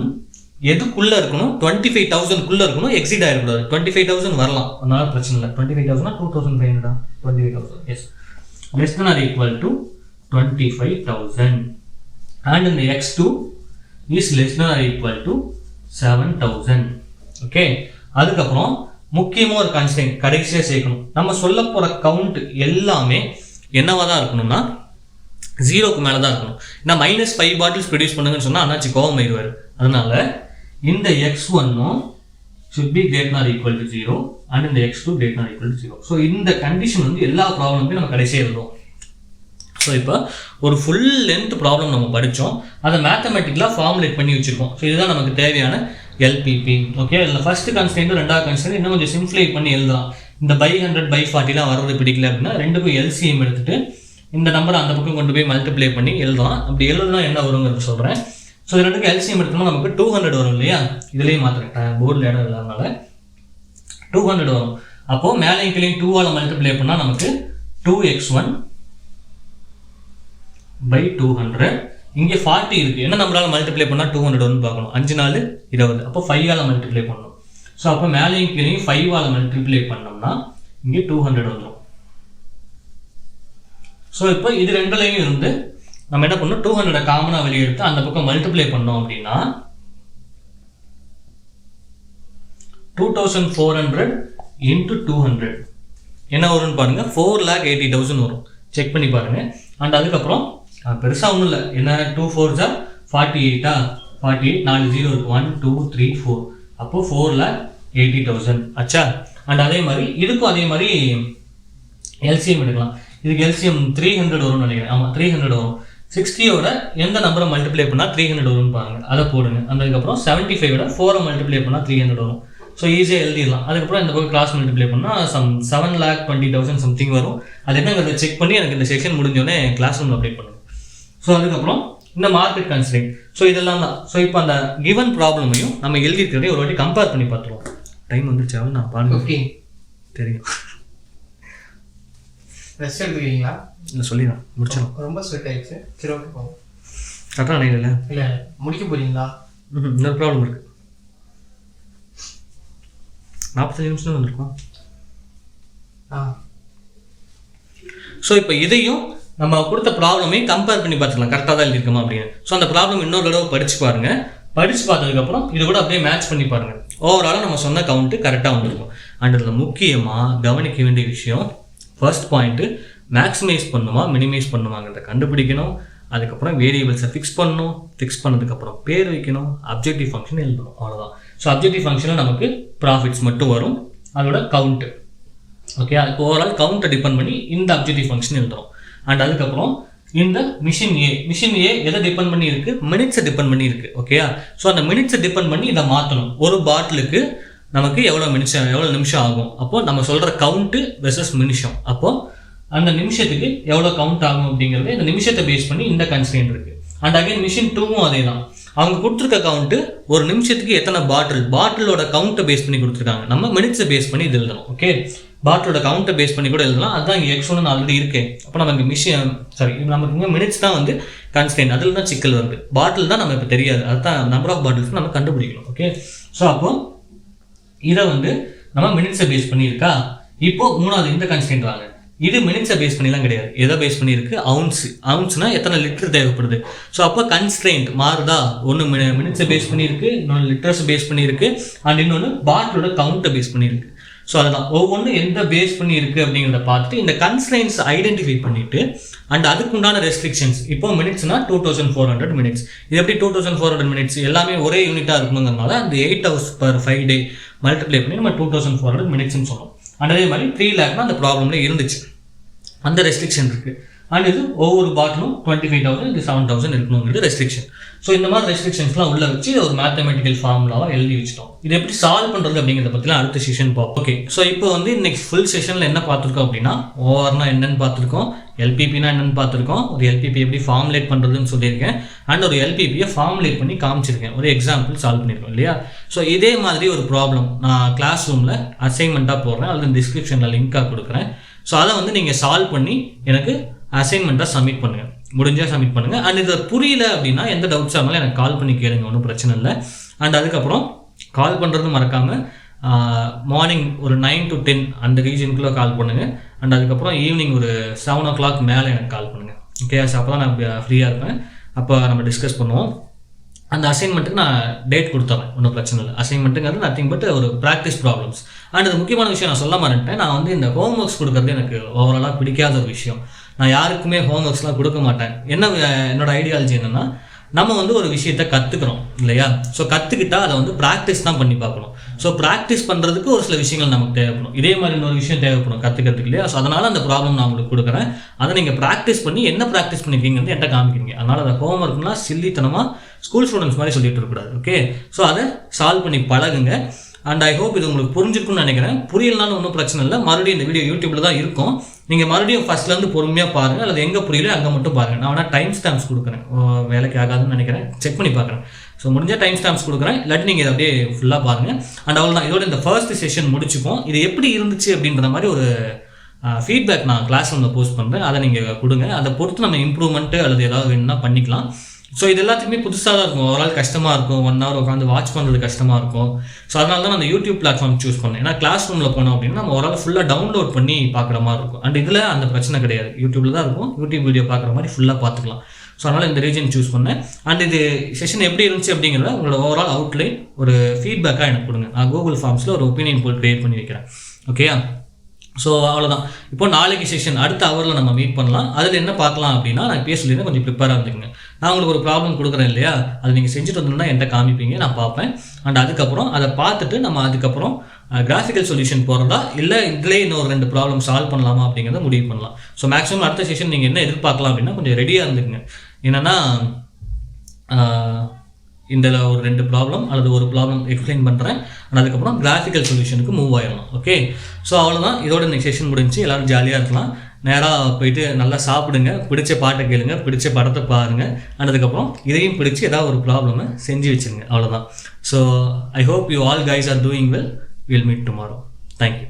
Speaker 1: எதுக்குள்ளே இருக்கணும்? 25,000க்குள்ளே இருக்கணும். எக்ஸிட் ஆகிடக்கூடாது. 25,000 வரலாம், அதனால பிரச்சனை இல்லை. 25,000 2,500 25,000 yes, less than or equal to 25,000. And இந்த X2 is less than or equal to 7,000. Okay, அதுக்கப்புறம் முக்கியமாக ஒரு கன்ஸ்ட்ரெயின்ட் கடைசியாக சேர்க்கணும். நம்ம சொல்ல போகிற கவுண்ட் எல்லாமே என்னவா தான் இருக்கணும்னா 0க்கு மேலே தான் இருக்கணும். ஏன்னா -5 பாட்டில்ஸ் ப்ரொடியூஸ் பண்ணுங்கன்னு சொன்னால் அண்ணாச்சி கோவம் ஆயிடுவார். அதனால இந்த X1 should be greater than or equal to 0 and இந்த X2 greater than or equal to 0. So இந்த கண்டிஷன் வந்து எல்லா ப்ராப்ளமுமே நம்ம கடைசியாக எழுதுவோம். ஸோ இப்போ ஒரு ஃபுல் லென்த் ப்ராப்ளம் நம்ம படித்தோம், அதை மேத்தமெட்டிக்கலாக ஃபார்முலேட் பண்ணி வச்சுருக்கோம். ஸோ இதுதான் நமக்கு தேவையான LPP. ஓகே, இதில் ஃபஸ்ட்டு கன்ஸ்டன்ட் ரெண்டாவது கன்ஸ்டன்ட் இன்னும் கொஞ்சம் சிம்ப்ளை பண்ணி எழுதலாம். இந்த by 100 by 40லாம் வர்றது பிடிக்கல அப்படின்னா ரெண்டுக்கும் LCM எடுத்துகிட்டு இந்த நம்பரை அந்த பக்கம் கொண்டு போய் மல்டிப்ளை பண்ணி எழுதலாம். அப்படி எழுதுனா என்ன வருங்கிறது சொல்கிறேன். ஸோ இது ரெண்டுக்கு LCM எடுத்தோம்னா நமக்கு 200 வரும் இல்லையா? இதுலேயும் மாத்திரேன், போர்டில் இடம் இல்லாதனால 200 வரும். அப்போது மேலே கீழேயும் 2ஆல் மல்டிப்ளை பண்ணால் நமக்கு 2x1 by 200. இங்கே 40 இருக்குது. என்ன நம்மளால் மல்டிப்ளை பண்ணால் 200 வந்து பார்க்கணும். 5 4 20. அப்போ 5ஆல் மல்டிப்ளை பண்ணணும். ஸோ அப்போ மேலேயும் கீழேயும் 5ஆல் மல்டிப்ளை பண்ணோம்னா இங்கே 200 வந்துடும். ஸோ இப்போ இது ரெண்டுலேயும் இருந்து நம்ம என்ன பண்ணணும்? 200 காமனாக வெளியே எடுத்து அந்த பக்கம் மல்டிப்ளை பண்ணோம் அப்படின்னா 2,400 into 200 என்ன வரும்னு பாருங்கள், 4,80,000 வரும். செக் பண்ணி பாருங்கள். அண்ட் அதுக்கப்புறம் பெருசாக ஒன்றும் இல்லை. என்ன 2 4s 48 48 4 0 இருக்குது. 1 2 3 4. அப்போது 4,80,000 ஆச்சா. அண்ட் அதே மாதிரி இதுக்கும் அதே மாதிரி LCM எடுக்கலாம். இதுக்கு LCM 300 வரும்னு நினைக்கிறேன். ஆமாம் 300 வரும். 60யோட எந்த நம்பரை மல்டிப்ளை பண்ணால் 300 வரும்னு பாருங்கள், அதை போடுங்க. அதுக்கப்புறம் 75ோட 4 மல்டிப்ளை பண்ணால் 300 வரும். ஸோ ஈஸியாக எழுதிடலாம். அதுக்கப்புறம் இந்த பக்கம் கிளாஸ் மல்டிப்ளை பண்ணால் 7,20,000 சம்திங் வரும். அது என்னங்கிறத செக் பண்ணி எனக்கு இந்த செக்ஷன் முடிஞ்சோடனே கிளாஸ் ரூமில் அப்டேட் பண்ணுங்கள். ஸோ அதுக்கப்புறம் இந்த மார்க்கெட் கன்ஸ்ட்ரெயின்ட். ஸோ இதெல்லாம் தான். ஸோ இப்போ அந்த கிவன் ப்ராப்ளமையும் நம்ம எழுதிக்கிறதே ஒரு வாட்டி கம்பேர் பண்ணி பார்த்துருவோம். டைம் வந்துருச்சாலும் நான் பாருங்க தெரியும்.
Speaker 2: ரெஸ்ட் எடுத்துக்கிறீங்களா?
Speaker 1: இல்லை சொல்லிடுறேன், முடிச்சிடும்.
Speaker 2: ரொம்ப ஸ்வெட் ஆயிடுச்சு. சரி ஓகே போகும்.
Speaker 1: கரெக்டாக நினைக்கல.
Speaker 2: இல்லை முடிக்க போகிறீங்களா?
Speaker 1: இன்னொரு ப்ராப்ளம் இருக்குது. 45 நிமிஷம் தான் வந்திருக்கோம். ஸோ இப்போ இதையும் நம்ம கொடுத்த ப்ராப்ளமையும் கம்பேர் பண்ணி பார்த்துக்கலாம், கரெக்டாக தான் எழுதிருக்கோமா அப்படின்னு. ஸோ அந்த ப்ராப்ளம் இன்னொரு தடவை படித்து பாருங்கள். படித்து பார்த்ததுக்கப்புறம் இது கூட அப்படியே மேட்ச் பண்ணி பாருங்கள். ஓவராலாக நம்ம சொன்ன கவுண்ட்டு கரெக்டாக வந்துருக்கும். அண்ட் இதில் முக்கியமாக கவனிக்க வேண்டிய விஷயம், ஃபர்ஸ்ட் பாயிண்ட்டு மேக்ஸிமைஸ் பண்ணுமா மினிமைஸ் பண்ணுவாங்கிறத கண்டுபிடிக்கணும். அதுக்கப்புறம் வேரியபிள்ஸை ஃபிக்ஸ் பண்ணணும். ஃபிக்ஸ் பண்ணதுக்கப்புறம் பேர் வைக்கணும். அப்ஜெக்டிவ் ஃபங்க்ஷன் எழுதணும். அவ்வளோதான். ஸோ அப்ஜெக்டிவ் ஃபங்க்ஷனில் நமக்கு ப்ராஃபிட்ஸ் மட்டும் வரும், அதோட கவுண்ட்டு. ஓகே, அதுக்கு ஓவரால் கவுண்ட்டை டிபெண்ட் பண்ணி இந்த அப்ஜெக்டிவ் ஃபங்க்ஷன் எழுதுறோம். அண்ட் அதுக்கப்புறம் இந்த மிஷின் ஏ எதை டிபெண்ட் பண்ணி இருக்குது? மினிட்ஸை டிபெண்ட் பண்ணி இருக்குது. ஓகே, ஸோ அந்த மினிட்ஸை டிபெண்ட் பண்ணி இதை மாற்றணும். ஒரு பாட்டிலுக்கு நமக்கு எவ்வளோ நிமிஷம் ஆகும். அப்போது நம்ம சொல்கிற கவுண்ட்டு வெர்சஸ் நிமிஷம். அப்போது அந்த நிமிஷத்துக்கு எவ்வளோ கவுண்ட் ஆகும் அப்படிங்கிறது இந்த நிமிஷத்தை பேஸ் பண்ணி இந்த கன்ஸ்ட்ரெயின்ட் இருக்குது. அண்ட் அகைன் மிஷின் 2வும் அதே தான். அவங்க கொடுத்துருக்க கவுண்ட்டு ஒரு நிமிஷத்துக்கு எத்தனை பாட்டிலோட கவுண்ட்டை பேஸ் பண்ணி கொடுத்துருக்காங்க. நம்ம மினிட்ஸை பேஸ் பண்ணி இது எழுதணும். ஓகே, பாட்டிலோட கவுண்ட்டை பேஸ் பண்ணி கூட எழுதலாம். அதுதான் இங்கே X1 ஆல்ரெடி இருக்கு. அப்போ நமக்கு நமக்கு இங்கே மினிட்ஸ் தான் வந்து கன்ஸ்ட்ரெயின்ட். அதில் தான் சிக்கல் வருது. பாட்டில் தான் நம்ம இப்போ தெரியாது, அதுதான் நம்பர் ஆஃப் பாட்டில்ஸ் நம்ம கண்டுபிடிக்கணும். ஓகே, ஸோ அப்போ இதை வந்து நம்ம மினிட்ஸை பேஸ் பண்ணியிருக்கா. இப்போ மூணாவது இந்த கன்ஸ்ட்ரெயின்ட் வாங்க. இது மினிட்ஸை பேஸ் பண்ணிலாம் கிடையாது. எதை பேஸ் பண்ணியிருக்கு? அவுன்ஸ்னா எத்தனை லிட்டர் தேவைப்படுது. ஸோ அப்போ கன்ஸ்ட்ரெயின்ட் மாறுதா? ஒன்று மினிட்ஸை பேஸ் பண்ணியிருக்கு, இன்னொன்று லிட்டர்ஸ் பேஸ் பண்ணியிருக்கு, அண்ட் இன்னொன்று பாட்டிலோட கவுண்ட்டை பேஸ் பண்ணியிருக்கு. ஸோ அதுதான் ஒவ்வொன்று எந்த பேஸ் பண்ணி இருக்குது அப்படிங்கிறத பார்த்துட்டு இந்த கன்ஸ்ட்ரெயின்ஸ் ஐடென்டிஃபை பண்ணிவிட்டு அண்ட் அதுக்குண்டான ரெஸ்ட்ரிக்ஷன்ஸ். இப்போ மினிட்ஸ்னால் 2400 மினிட்ஸ். இது எப்படி 2400 மினிட்ஸ்? எல்லாமே ஒரே யூனிட்டாக இருக்கணுங்கிறதுனால அந்த 8 hours per 5 day மல்டிப்ளை பண்ணி நம்ம 2400 மினிட்ஸ்ன்னு சொன்னோம். அண்ட் அதே மாதிரி 3 lakhனா அந்த ப்ராப்ளமில் இருந்துச்சு, அந்த ரெஸ்ட்ரிக்ஷன் இருக்குது. அண்ட் இது ஒவ்வொரு பாட்டிலும் 25,000 இது 7,000 இருக்கணுங்கிறது ரெஸ்ட்ரிக்ஷன். ஸோ இந்த மாதிரி ரெஸ்ட்ரிக்ஷன்ஸ்லாம் உள்ள வச்சு ஒரு மேத்தமெட்டிக்கல் ஃபார்முலாவாக எழுதி வச்சிட்டோம். இது எப்படி சால்வ் பண்ணுறது அப்படிங்கிறத பற்றிலாம் அடுத்த செஷன் பார்ப்போம். ஓகே, ஸோ இப்போ வந்து இன்னைக்கு ஃபுல் செஷனில் என்ன பார்த்துருக்கோம் அப்படின்னா ஓஆர்னா என்னன்னு பார்த்துருக்கோம், எல்பிபினா என்னன்னு பார்த்துருக்கோம், ஒரு எல்பிபி எப்படி ஃபார்முலேட் பண்ணுறதுன்னு சொல்லியிருக்கேன், அண்ட் ஒரு எல்பிபியை ஃபார்முலேட் பண்ணி காமிச்சிருக்கேன், ஒரு எக்ஸாம்பிள் சால்வ் பண்ணியிருக்கோம் இல்லையா. ஸோ இதே மாதிரி ஒரு ப்ராப்ளம் நான் கிளாஸ் ரூமில் அசைன்மெண்ட்டாக போடுறேன், அல்லது டிஸ்கிரிப்ஷனில் லிங்காக கொடுக்குறேன். ஸோ அதை வந்து நீங்கள் சால்வ் பண்ணி எனக்கு அசைன்மெண்ட்டாக சப்மிட் பண்ணுங்கள், முடிஞ்சால் சப்மிட் பண்ணுங்கள். அண்ட் இதை புரியல அப்படின்னா எந்த டவுட்ஸாக இருந்தாலும் எனக்கு கால் பண்ணி கேளுங்க, ஒன்றும் பிரச்சனை இல்லை. அண்ட் அதுக்கப்புறம் கால் பண்ணுறது மறக்காமல் மார்னிங் ஒரு 9 to 10 அந்த ரீஜனுக்குள்ளே கால் பண்ணுங்கள். அண்ட் அதுக்கப்புறம் ஈவினிங் ஒரு 7 o'clock மேலே எனக்கு கால் பண்ணுங்கள். ஓகே, அப்போ தான் நான் ஃப்ரீயாக இருப்பேன், அப்போ நம்ம டிஸ்கஸ் பண்ணுவோம். அந்த அசைன்மெண்ட்டுக்கு நான் டேட் கொடுத்துறேன், ஒன்றும் பிரச்சனை இல்லை. அசைன்மெண்ட்டுங்கிறது நத்திங் பட் ஒரு ப்ராக்டிஸ் ப்ராப்ளம்ஸ். அண்ட் அது முக்கியமான விஷயம் நான் சொல்ல மாட்டேன், நான் வந்து இந்த ஹோம் ஒர்க்ஸ் கொடுக்குறது எனக்கு ஓவராலாக பிடிக்காத ஒரு விஷயம். நான் யாருக்குமே ஹோம் ஒர்க்ஸ்லாம் கொடுக்க மாட்டேன். என்னோட ஐடியாலஜி என்னென்னா, நம்ம வந்து ஒரு விஷயத்த கற்றுக்குறோம் இல்லையா. ஸோ கற்றுக்கிட்டால் அதை வந்து ப்ராக்டிஸ் தான் பண்ணி பார்க்கணும். ஸோ ப்ராக்டிஸ் பண்ணுறதுக்கு ஒரு சில விஷயங்கள் நமக்கு தேவைப்படும், இதே மாதிரி இன்னொரு விஷயம் தேவைப்படும் கற்றுக்கிறதுக்கு இல்லையா. ஸோ அதனால் அந்த ப்ராப்ளம் நான் உங்களுக்கு கொடுக்குறேன், அதை நீங்கள் ப்ராக்டிஸ் பண்ணி என்ன ப்ராக்டிஸ் பண்ணிருக்கீங்கன்னு என்கிட்ட காமிக்கிறீங்க. அதனால் அதை ஹோம் ஒர்க்னால் சில்லித்தனமாக ஸ்கூல் ஸ்டூடெண்ட்ஸ் மாதிரி சொல்லிட்டு இருக்கக்கூடாது. ஓகே, ஸோ அதை சால்வ் பண்ணி பழகுங்க. அண்ட் ஐ ஹோப் இது உங்களுக்கு புரிஞ்சிருக்குன்னு நினைக்கிறேன். புரியலனாலும் ஒன்றும் பிரச்சனை இல்லை, மறுபடியும் இந்த வீடியோ யூடியூப்ல தான் இருக்கும், நீங்கள் மறுபடியும் ஃபர்ஸ்ட்லேருந்து பொறுமையாக பாருங்கள், அல்லது எங்கே புரியல அங்கே மட்டும் பாருங்கள். நான் வேணால் டைம் ஸ்டாம்ப்ஸ் கொடுக்குறேன், வேலைக்கு ஆகாதுன்னு நினைக்கிறேன், செக் பண்ணி பார்க்குறேன். ஸோ முடிஞ்சால் டைம் ஸ்டாம்ப்ஸ் கொடுக்குறேன், இல்லாட்டி நீங்கள் இதை அப்படியே ஃபுல்லாக பாருங்கள். அண்ட் அவ்வளோதான், இதோட இந்த ஃபர்ஸ்ட் செஷன் முடிச்சுப்போம். இது எப்படி இருந்துச்சு அப்படின்ற மாதிரி ஒரு ஃபீட்பேக் நான் கிளாஸ் ரூமில் போஸ்ட் பண்ணுறேன், அதை நீங்கள் கொடுங்க. அதை பொறுத்து நம்ம இம்ப்ரூவ்மெண்ட்டு அல்லது ஏதாவது வேணும்னா பண்ணிக்கலாம். ஸோ இது எல்லாத்துக்குமே புதுசாக தான் இருக்கும், ஒரு ஆள் கஷ்டமாக இருக்கும், 1 hour உட்காந்து வாட்ச் பண்ணுறது கஷ்டமாக இருக்கும். ஸோ அதனால தான் நான் அந்த யூடியூப் பிளாட்ஃபார்ம் சூஸ் பண்ணேன். ஏன்னா கிளாஸ் ரூமில் போனோம் அப்படின்னா நம்ம ஒரு ஆள் ஃபுல்லாக டவுன்லோட் பண்ணி பார்க்குற மாதிரி இருக்கும். அண்ட் இதில் அந்த பிரச்சனை கிடையாது, யூடியூப்பில் தான் இருக்கும், யூடியூப் வீடியோ பார்க்குற மாதிரி ஃபுல்லாக பார்த்துக்கலாம். ஸோ அதனால் இந்த ரீஜன் சூஸ் பண்ணேன். அண்ட் இது செஷன் எப்படி இருந்துச்சு அப்படிங்கிறத உங்களோட ஓவரால் அவுட்லைன் ஒரு ஃபீட்பேக்காக எனக்கு கொடுங்க. நான் கூகுள் ஃபார்ம்ஸில் ஒரு ஒப்பீனியன் போல் க்ரியேட் பண்ணி வைக்கிறேன். ஓகேயா, ஸோ அவ்வளோதான். இப்போ நாளைக்கு செஷன் அடுத்த ஹவரில் நம்ம மீட் பண்ணலாம். அதில் என்ன பார்க்கலாம் அப்படின்னா, நான் பேச சொல்லியிருந்தேன், கொஞ்சம் ப்ரிப்பேராக இருந்துக்குங்க. நான் உங்களுக்கு ஒரு ப்ராப்ளம் கொடுக்குறேன் இல்லையா, அது நீங்கள் செஞ்சுட்டு வந்தோம்னா என்கிட்ட காமிப்பீங்க, நான் பார்ப்பேன். அண்ட் அதுக்கப்புறம் அதை பார்த்துட்டு நம்ம அதுக்கப்புறம் கிராஃபிக்கல் சொல்யூஷன் போகிறதா இல்லை இதிலே இன்னொரு 2 ப்ராப்ளம் சால்வ் பண்ணலாமா அப்படிங்கிறத முடிவு பண்ணலாம். ஸோ மேக்ஸிமம் அடுத்த செஷன் நீங்கள் என்ன எதிர்பார்க்கலாம் அப்படின்னா, கொஞ்சம் ரெடியாக இருந்துக்குங்க. என்னென்னா இதில் ஒரு 2 ப்ராப்ளம் அல்லது ஒரு ப்ராப்ளம் எக்ஸ்பிளைன் பண்ணுறேன், அண்ட் அதுக்கப்புறம் கிராஃபிக்கல் சொல்யூஷனுக்கு மூவ் ஆயிடலாம். ஓகே, ஸோ அவ்வளோதான், இதோட இந்த செஷன் முடிஞ்சு எல்லோரும் ஜாலியாக இருக்கலாம். நேராக போயிட்டு நல்லா சாப்பிடுங்க, பிடிச்ச பாட்டை கேளுங்க, பிடிச்ச படத்தை பாருங்கள், அண்ட் அதுக்கப்புறம் இதையும் பிடிச்சி ஏதாவது ஒரு ப்ராப்ளமை செஞ்சு வச்சுருங்க. அவ்வளோதான். So I hope you all guys are doing well. Will meet tomorrow. Thank you.